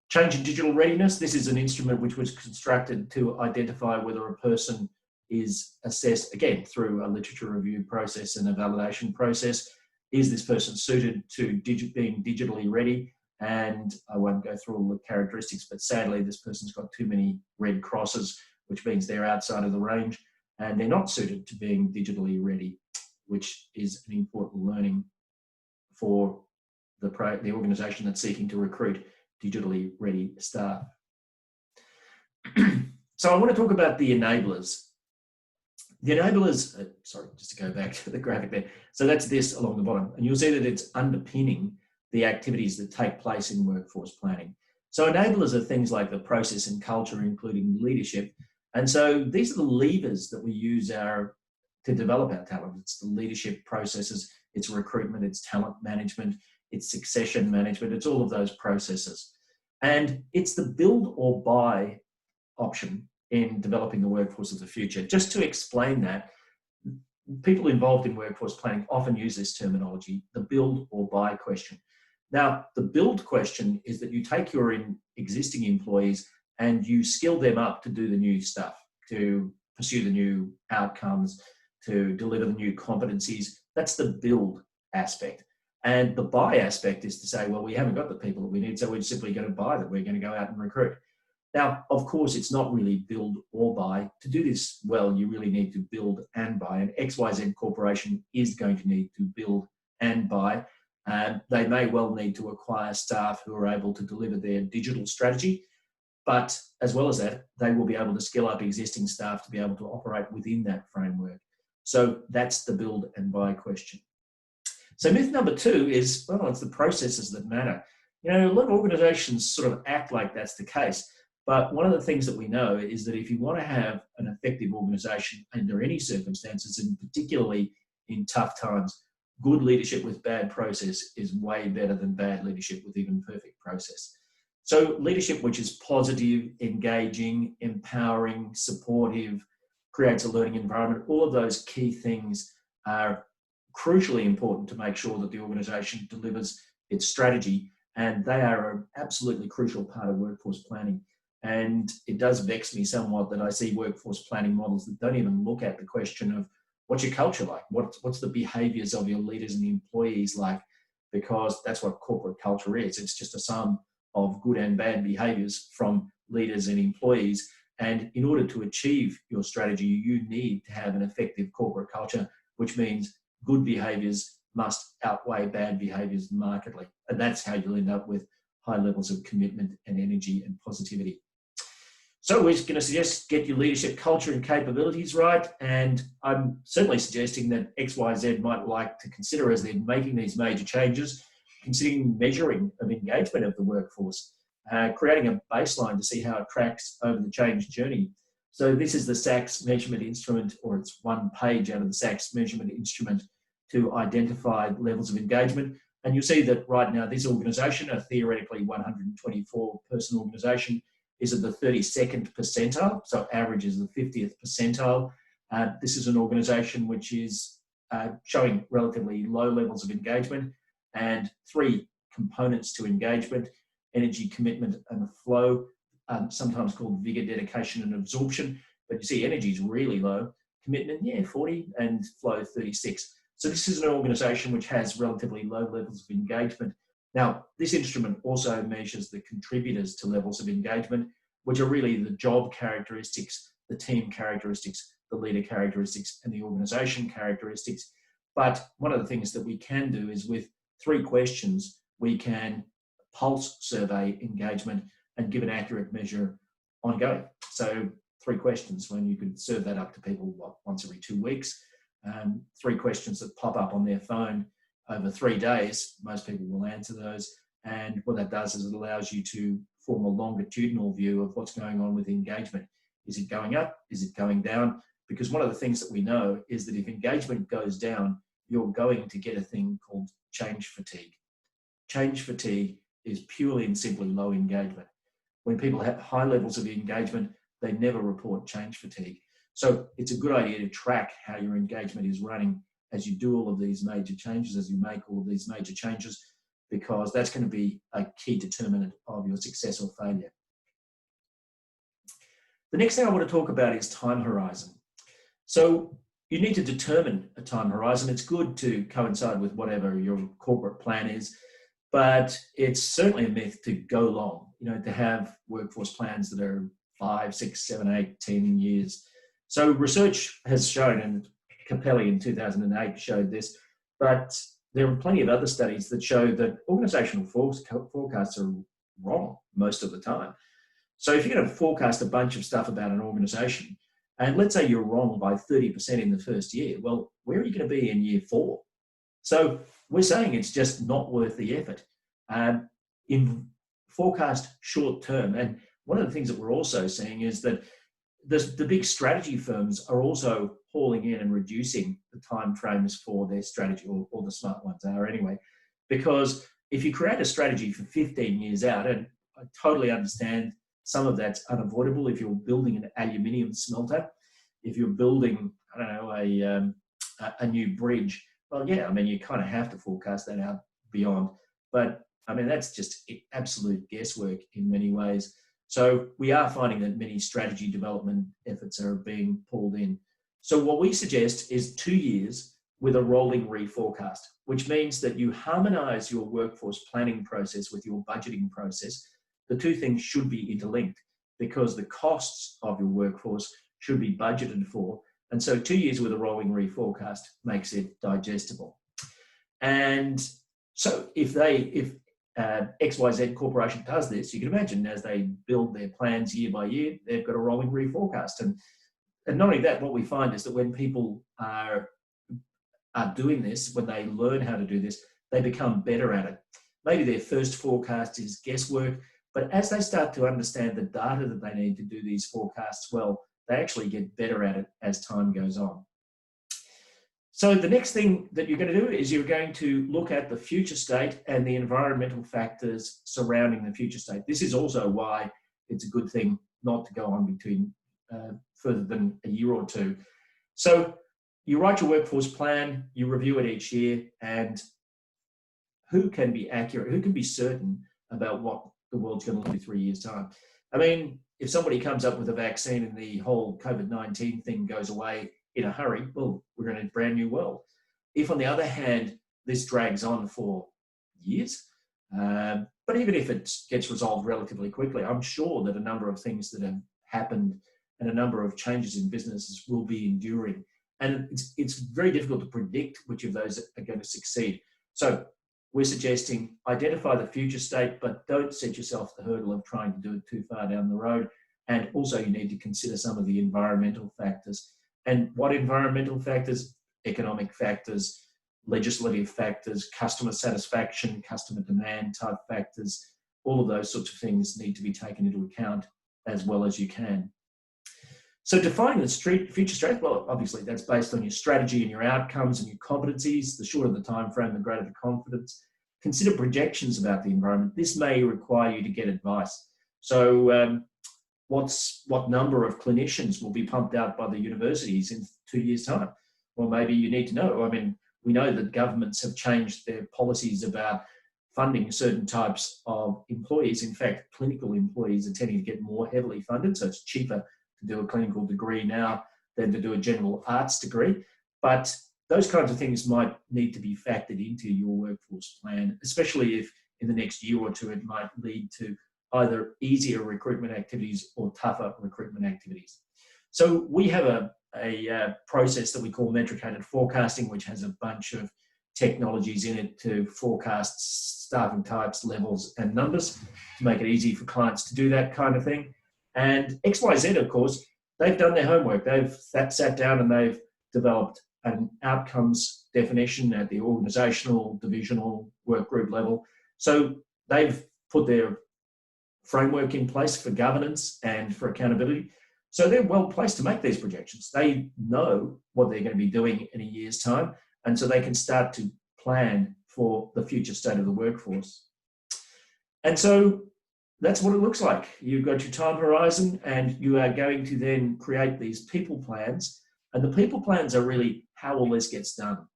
A: Change in digital readiness. This is an instrument which was constructed to identify whether a person is assessed, again, through a literature review process and a validation process. Is this person suited to being digitally ready? and I won't go through all the characteristics, but sadly this person's got too many red crosses, which means they're outside of the range and they're not suited to being digitally ready, which is an important learning for the organisation that's seeking to recruit digitally ready staff. So I want to talk about the enablers. The enablers, sorry, just to go back to the graphic there. So that's this along the bottom, and you'll see that it's underpinning the activities that take place in workforce planning. So enablers are things like the process and culture, including leadership. And so these are the levers that we use to develop our talent. It's the leadership processes, it's recruitment, it's talent management, it's succession management, it's all of those processes. And it's the build or buy option in developing the workforce of the future. Just to explain that, people involved in workforce planning often use this terminology, the build or buy question. Now, the build question is that you take your existing employees and you skill them up to do the new stuff, to pursue the new outcomes, to deliver the new competencies. That's the build aspect. And the buy aspect is to say, well, we haven't got the people that we need, so we're simply going to buy them. We're going to go out and recruit. Now, of course, it's not really build or buy. To do this well, you really need to build and buy. And XYZ Corporation is going to need to build and buy. They may well need to acquire staff who are able to deliver their digital strategy. But as well as that, they will be able to skill up existing staff to be able to operate within that framework. So that's the build and buy question. So myth number 2 is, well, it's the processes that matter. You know, a lot of organizations sort of act like that's the case. But one of the things that we know is that if you want to have an effective organization under any circumstances, and particularly in tough times, good leadership with bad process is way better than bad leadership with even perfect process. So leadership which is positive, engaging, empowering, supportive, creates a learning environment, all of those key things are crucially important to make sure that the organization delivers its strategy, and they are an absolutely crucial part of workforce planning. And it does vex me somewhat that I see workforce planning models that don't even look at the question of what's your culture like? What's the behaviors of your leaders and employees like? Because that's what corporate culture is. It's just a sum of good and bad behaviors from leaders and employees. And in order to achieve your strategy, you need to have an effective corporate culture, which means good behaviors must outweigh bad behaviors markedly. And that's how you'll end up with high levels of commitment and energy and positivity. So we're going to suggest get your leadership culture and capabilities right. And I'm certainly suggesting that XYZ might like to consider, as they're making these major changes, considering measuring of engagement of the workforce, creating a baseline to see how it tracks over the change journey. So this is the SACS measurement instrument, or it's one page out of the SACS measurement instrument to identify levels of engagement. And you'll see that right now, this organisation, a theoretically 124-person organisation, is at the 32nd percentile, so average is the 50th percentile. This is an organisation which is showing relatively low levels of engagement, and 3 components to engagement: energy, commitment, and flow, sometimes called vigour, dedication, and absorption. But you see energy is really low, commitment, 40, and flow 36. So this is an organisation which has relatively low levels of engagement. Now, this instrument also measures the contributors to levels of engagement, which are really the job characteristics, the team characteristics, the leader characteristics, and the organisation characteristics. But one of the things that we can do is, with 3 questions, we can pulse survey engagement and give an accurate measure ongoing. So 3 questions, when you could serve that up to people once every 2 weeks. 3 questions that pop up on their phone over 3 days. Most people will answer those. And what that does is it allows you to form a longitudinal view of what's going on with engagement. Is it going up? Is it going down? Because one of the things that we know is that if engagement goes down, you're going to get a thing called change fatigue. Change fatigue is purely and simply low engagement. When people have high levels of engagement, they never report change fatigue. So it's a good idea to track how your engagement is running as you do all of these major changes, as you make all of these major changes, because that's going to be a key determinant of your success or failure. The next thing I want to talk about is time horizon. So you need to determine a time horizon. It's good to coincide with whatever your corporate plan is, but it's certainly a myth to go long, to have workforce plans that are 5, 6, 7, 8, 10 years. So research has shown, and Capelli in 2008 showed this, but there are plenty of other studies that show that organizational forecasts are wrong most of the time. So if you're going to forecast a bunch of stuff about an organization, and let's say you're wrong by 30% in the first year, well, where are you going to be in year 4? So we're saying it's just not worth the effort. In forecast short term, and one of the things that we're also seeing is that the big strategy firms are also hauling in and reducing the time frames for their strategy, or the smart ones are anyway, because if you create a strategy for 15 years out, and I totally understand some of that's unavoidable if you're building an aluminium smelter, if you're building, I don't know, a new bridge, well, yeah, I mean, you kind of have to forecast that out beyond, but I mean, that's just absolute guesswork in many ways. So we are finding that many strategy development efforts are being pulled in. So what we suggest is 2 years with a rolling reforecast, which means that you harmonize your workforce planning process with your budgeting process. The two things should be interlinked because the costs of your workforce should be budgeted for. And so 2 years with a rolling reforecast makes it digestible. And so if XYZ Corporation does this, you can imagine as they build their plans year by year, they've got a rolling reforecast. And not only that, what we find is that when people are doing this, when they learn how to do this, they become better at it. Maybe their first forecast is guesswork, but as they start to understand the data that they need to do these forecasts well, they actually get better at it as time goes on. So the next thing that you're going to do is you're going to look at the future state and the environmental factors surrounding the future state. This is also why it's a good thing not to go on between further than a year or two. So you write your workforce plan, you review it each year, and who can be accurate, who can be certain about what the world's going to look like in 3 years' time? I mean, if somebody comes up with a vaccine and the whole COVID-19 thing goes away in a hurry, well, we're in a brand new world. If, on the other hand, this drags on for years, but even if it gets resolved relatively quickly, I'm sure that a number of things that have happened and a number of changes in businesses will be enduring. And it's very difficult to predict which of those are going to succeed. So we're suggesting identify the future state, but don't set yourself the hurdle of trying to do it too far down the road. And also you need to consider some of the environmental factors. And what environmental factors? Economic factors, legislative factors, customer satisfaction, customer demand type factors, all of those sorts of things need to be taken into account as well as you can. So defining the future state, well, obviously that's based on your strategy and your outcomes and your competencies. The shorter the time frame, the greater the confidence. Consider projections about the environment. This may require you to get advice. So what number of clinicians will be pumped out by the universities in 2 years' time? Well, maybe you need to know. I mean, we know that governments have changed their policies about funding certain types of employees. In fact, clinical employees are tending to get more heavily funded, so it's cheaper to do a clinical degree now than to do a general arts degree. But those kinds of things might need to be factored into your workforce plan, especially if in the next year or two it might lead to either easier recruitment activities or tougher recruitment activities. So we have a process that we call metricated forecasting, which has a bunch of technologies in it to forecast staffing types, levels, and numbers to make it easy for clients to do that kind of thing. And XYZ, of course, they've done their homework. They've sat down and they've developed an outcomes definition at the organizational, divisional, work group level. So they've put their framework in place for governance and for accountability. So they're well placed to make these projections. They know what they're going to be doing in a year's time, and so they can start to plan for the future state of the workforce. And so that's what it looks like. You've got your time horizon, and you are going to then create these people plans. And the people plans are really how all this gets done.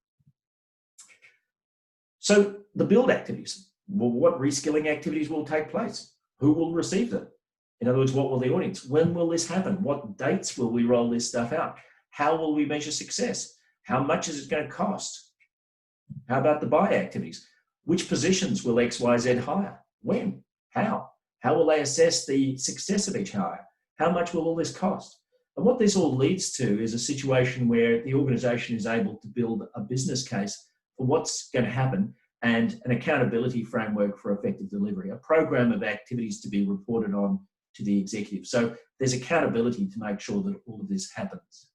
A: So the build activities. Well, what reskilling activities will take place? Who will receive them? In other words, what will the audience? When will this happen? What dates will we roll this stuff out? How will we measure success? How much is it going to cost? How about the buy activities? Which positions will XYZ hire? When? How? How will they assess the success of each hire? How much will all this cost? And what this all leads to is a situation where the organisation is able to build a business case for what's going to happen and an accountability framework for effective delivery, a program of activities to be reported on to the executive. So there's accountability to make sure that all of this happens.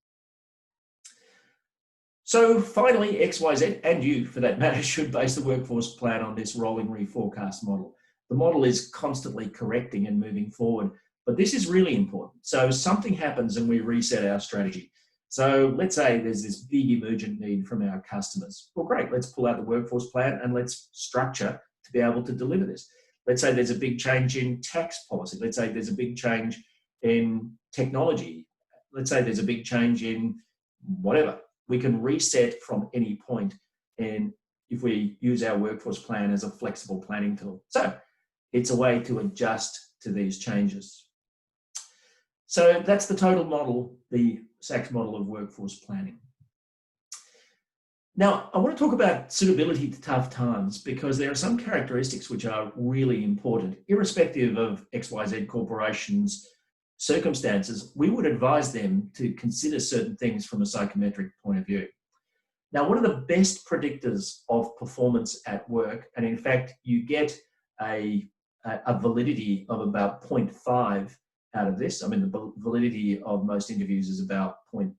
A: So finally, XYZ, and you for that matter, should base the workforce plan on this rolling reforecast model. The model is constantly correcting and moving forward, but this is really important. So something happens and we reset our strategy. So let's say there's this big emergent need from our customers. Well, great, let's pull out the workforce plan and let's structure to be able to deliver this. Let's say there's a big change in tax policy. Let's say there's a big change in technology. Let's say there's a big change in whatever. We can reset from any point, and if we use our workforce plan as a flexible planning tool. So it's a way to adjust to these changes. So that's the total model, the SACS model of workforce planning. Now, I want to talk about suitability to tough times because there are some characteristics which are really important. Irrespective of XYZ corporations' circumstances, we would advise them to consider certain things from a psychometric point of view. Now, one of the best predictors of performance at work, and in fact, you get a validity of about 0.5 out of this. I mean, the validity of most interviews is about 0.3,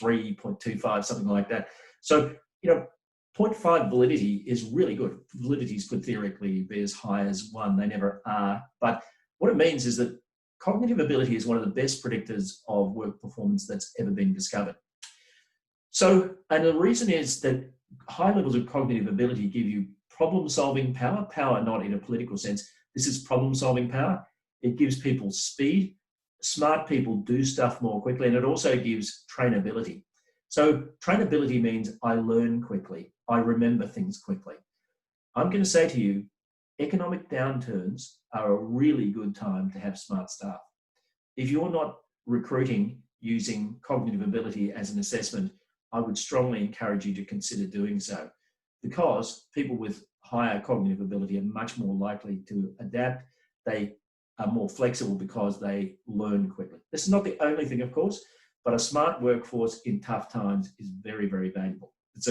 A: 0.25, something like that. So, 0.5 validity is really good. Validities could theoretically be as high as 1. They never are. But what it means is that cognitive ability is one of the best predictors of work performance that's ever been discovered. So, and the reason is that high levels of cognitive ability give you problem-solving power not in a political sense. This is problem-solving power. It gives people speed. Smart people do stuff more quickly, and it also gives trainability. So trainability means I learn quickly. I remember things quickly. I'm going to say to you, economic downturns are a really good time to have smart staff. If you're not recruiting using cognitive ability as an assessment, I would strongly encourage you to consider doing so, because people with higher cognitive ability are much more likely to adapt. They are more flexible because they learn quickly. This is not the only thing, of course, but a smart workforce in tough times is very, very valuable. It's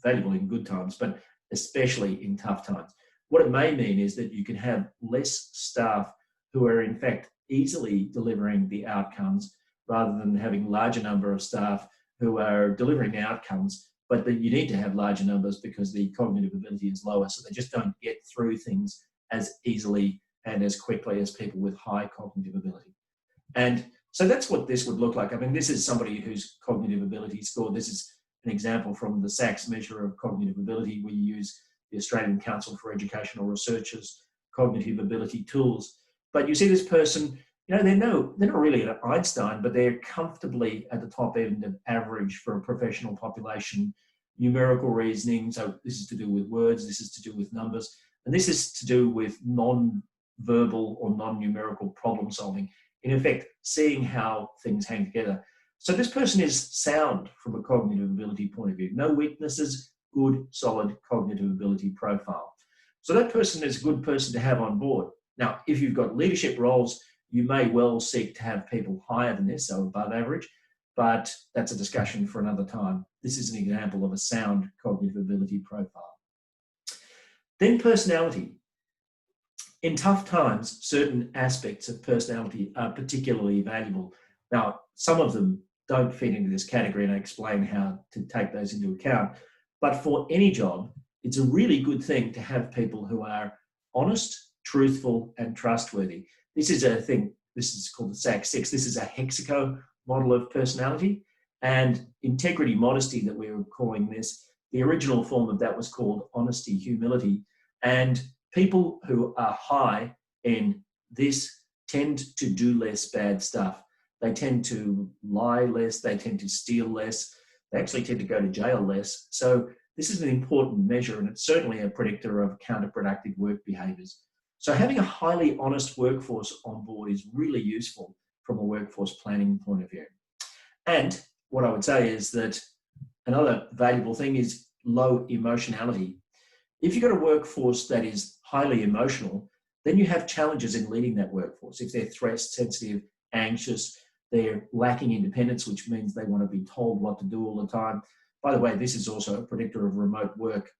A: valuable in good times, but especially in tough times. What it may mean is that you can have less staff who are in fact easily delivering the outcomes rather than having larger number of staff who are delivering the outcomes, but that you need to have larger numbers because the cognitive ability is lower, so they just don't get through things as easily and as quickly as people with high cognitive ability. And so that's what this would look like. I mean, this is somebody whose cognitive ability score. This is an example from the SACS measure of cognitive ability. We use the Australian Council for Educational Research's cognitive ability tools. But you see this person, they're not really an Einstein, but they're comfortably at the top end of average for a professional population. Numerical reasoning, so this is to do with words, this is to do with numbers, and this is to do with non-verbal or non-numerical problem solving. In effect, seeing how things hang together. So this person is sound from a cognitive ability point of view. No weaknesses, good, solid cognitive ability profile. So that person is a good person to have on board. Now, if you've got leadership roles, you may well seek to have people higher than this, so above average, but that's a discussion for another time. This is an example of a sound cognitive ability profile. Then personality. In tough times, certain aspects of personality are particularly valuable. Now, some of them don't fit into this category, and I explain how to take those into account. But for any job, it's a really good thing to have people who are honest, truthful, and trustworthy. This is a thing, this is called the SACS 6. This is a hexaco model of personality, and integrity, modesty that we were calling this. The original form of that was called honesty, humility, and people who are high in this tend to do less bad stuff. They tend to lie less, they tend to steal less, they actually tend to go to jail less. So this is an important measure, and it's certainly a predictor of counterproductive work behaviours. So having a highly honest workforce on board is really useful from a workforce planning point of view. And what I would say is that another valuable thing is low emotionality. If you've got a workforce that is highly emotional, then you have challenges in leading that workforce. If they're threat sensitive, anxious, they're lacking independence, which means they want to be told what to do all the time. By the way, this is also a predictor of remote work.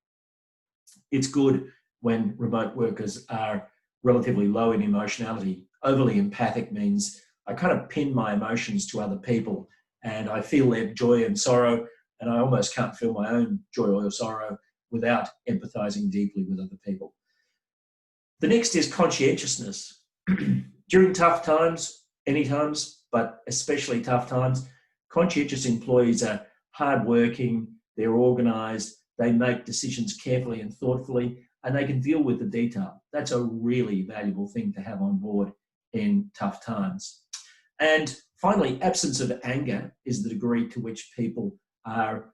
A: It's good when remote workers are relatively low in emotionality. Overly empathic means I kind of pin my emotions to other people and I feel their joy and sorrow, and I almost can't feel my own joy or sorrow without empathizing deeply with other people. The next is conscientiousness. During tough times, any times, but especially tough times, conscientious employees are hardworking, they're organized, they make decisions carefully and thoughtfully, and they can deal with the detail. That's a really valuable thing to have on board in tough times. And finally, absence of anger is the degree to which people are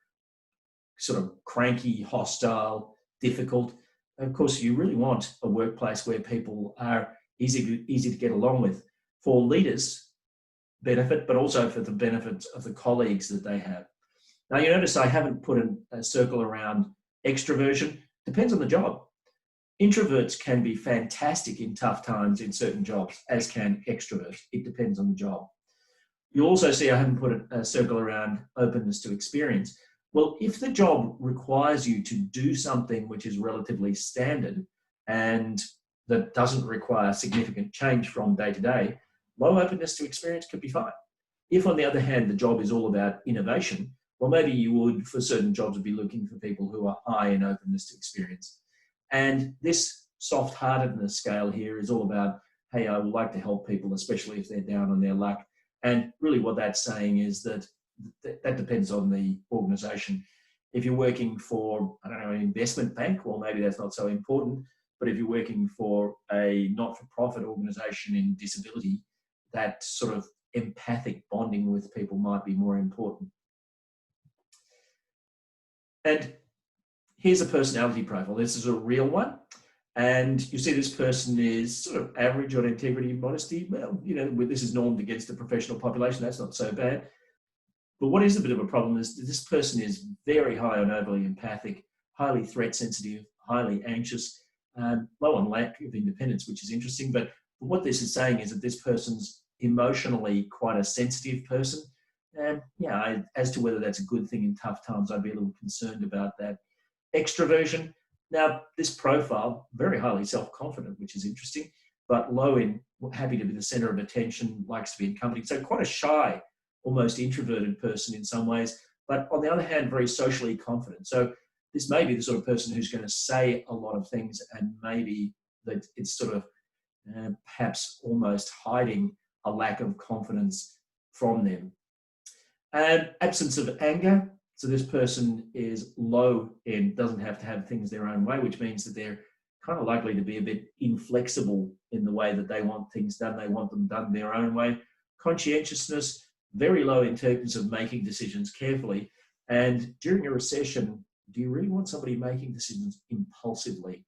A: sort of cranky, hostile, difficult. Of course, you really want a workplace where people are easy to get along with for leaders' benefit, but also for the benefit of the colleagues that they have. Now, you notice I haven't put a circle around extroversion. Depends on the job. Introverts can be fantastic in tough times in certain jobs, as can extroverts. It depends on the job. You'll also see I haven't put a circle around openness to experience. Well, if the job requires you to do something which is relatively standard and that doesn't require significant change from day to day, low openness to experience could be fine. If, on the other hand, the job is all about innovation, well, maybe you would, for certain jobs, be looking for people who are high in openness to experience. And this soft-heartedness scale here is all about, hey, I would like to help people, especially if they're down on their luck. And really what that's saying is that depends on the organisation. If you're working for, I don't know, an investment bank, well, maybe that's not so important. But if you're working for a not-for-profit organisation in disability, that sort of empathic bonding with people might be more important. And here's a personality profile. This is a real one. And you see this person is sort of average on integrity and modesty. Well, you know, this is normed against the professional population. That's not so bad. But what is a bit of a problem is that this person is very high on overly empathic, highly threat sensitive, highly anxious, low on lack of independence, which is interesting. But what this is saying is that this person's emotionally quite a sensitive person. And yeah, as to whether that's a good thing in tough times, I'd be a little concerned about that. Extroversion. Now, this profile, very highly self-confident, which is interesting, but low in happy to be the center of attention, likes to be in company. So quite a shy, almost introverted person in some ways, but on the other hand, very socially confident. So this may be the sort of person who's going to say a lot of things, and maybe that it's sort of perhaps almost hiding a lack of confidence from them. And absence of anger. So this person is low in, doesn't have to have things their own way, which means that they're kind of likely to be a bit inflexible in the way that they want things done. They want them done their own way. Conscientiousness, very low in terms of making decisions carefully. And during a recession, do you really want somebody making decisions impulsively?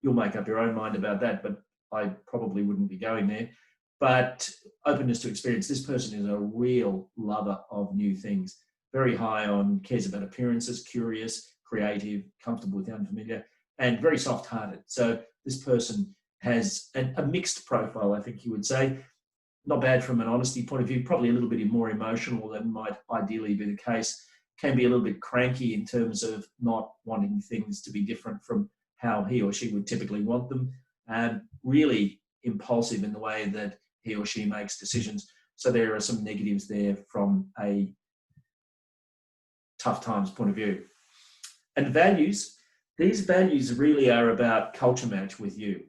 A: You'll make up your own mind about that, but I probably wouldn't be going there. But openness to experience, this person is a real lover of new things. Very high on, cares about appearances, curious, creative, comfortable with the unfamiliar, and very soft-hearted. So this person has a mixed profile, I think you would say. Not bad from an honesty point of view, probably a little bit more emotional than might ideally be the case. Can be a little bit cranky in terms of not wanting things to be different from how he or she would typically want them. And really impulsive in the way that he or she makes decisions. So there are some negatives there from a tough times point of view. And values, these values really are about culture match with you.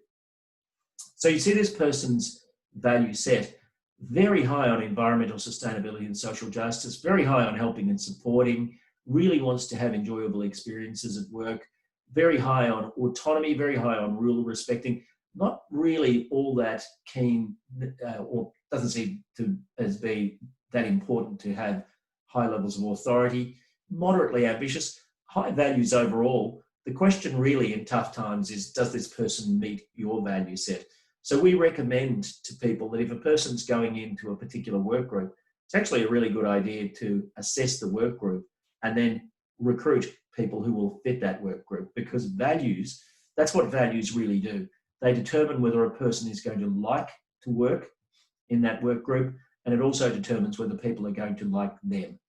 A: So you see this person's value set, very high on environmental sustainability and social justice, very high on helping and supporting, really wants to have enjoyable experiences at work, very high on autonomy, very high on rule respecting, not really all that keen or doesn't seem to as be that important to have high levels of authority, moderately ambitious, high values overall. The question really in tough times is, does this person meet your value set? So we recommend to people that if a person's going into a particular work group, it's actually a really good idea to assess the work group and then recruit people who will fit that work group, because values, that's what values really do. They determine whether a person is going to like to work in that work group, and it also determines whether people are going to like them.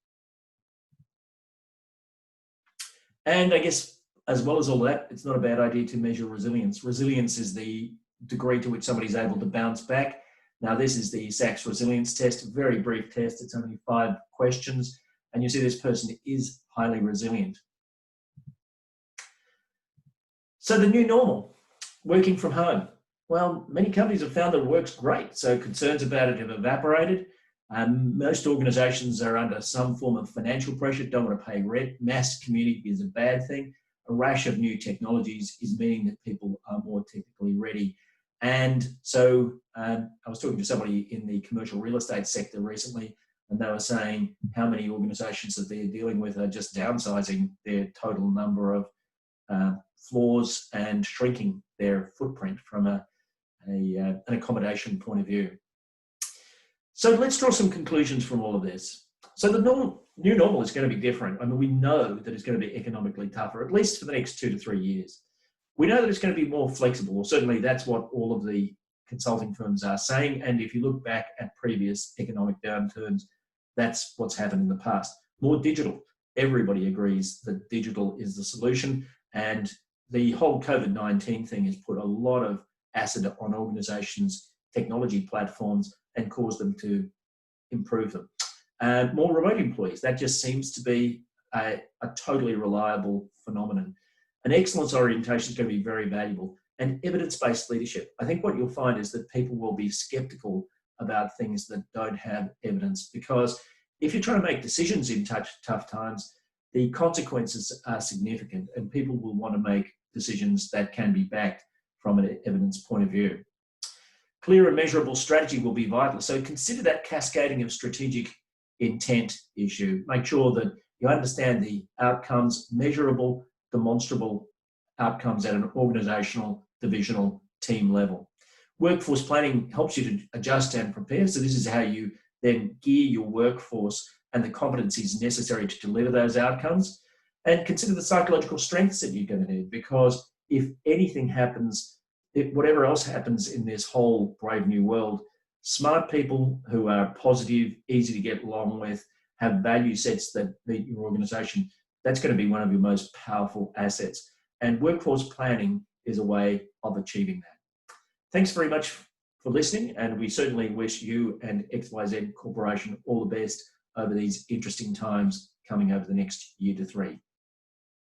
A: And I guess, as well as all that, it's not a bad idea to measure resilience. Resilience is the degree to which somebody's able to bounce back. Now, this is the SACS resilience test, a very brief test. It's only 5 questions, and you see this person is highly resilient. So the new normal, working from home. Well, many companies have found that it works great, so concerns about it have evaporated. Most organisations are under some form of financial pressure, don't want to pay rent. Mass commuting is a bad thing. A rash of new technologies is meaning that people are more technically ready. And so I was talking to somebody in the commercial real estate sector recently, and they were saying how many organisations that they're dealing with are just downsizing their total number of floors and shrinking their footprint from an accommodation point of view. So let's draw some conclusions from all of this. So the new normal is going to be different. I mean, we know that it's going to be economically tougher, at least for the next 2 to 3 years. We know that it's going to be more flexible, or certainly that's what all of the consulting firms are saying. And if you look back at previous economic downturns, that's what's happened in the past. More digital. Everybody agrees that digital is the solution. And the whole COVID-19 thing has put a lot of acid on organizations' technology platforms and caused them to improve them. More remote employees, that just seems to be a totally reliable phenomenon. An excellence orientation is going to be very valuable. And evidence-based leadership. I think what you'll find is that people will be skeptical about things that don't have evidence, because if you're trying to make decisions in tough times, the consequences are significant, and people will want to make decisions that can be backed from an evidence point of view. Clear and measurable strategy will be vital. So consider that cascading of strategic intent issue. Make sure that you understand the outcomes, measurable, demonstrable outcomes at an organizational, divisional, team level. Workforce planning helps you to adjust and prepare. So this is how you then gear your workforce and the competencies necessary to deliver those outcomes. And consider the psychological strengths that you're going to need, because if anything happens, whatever else happens in this whole brave new world, smart people who are positive, easy to get along with, have value sets that meet your organization, that's going to be one of your most powerful assets. And workforce planning is a way of achieving that. Thanks very much for listening, and we certainly wish you and XYZ Corporation all the best over these interesting times coming over the next year to 3.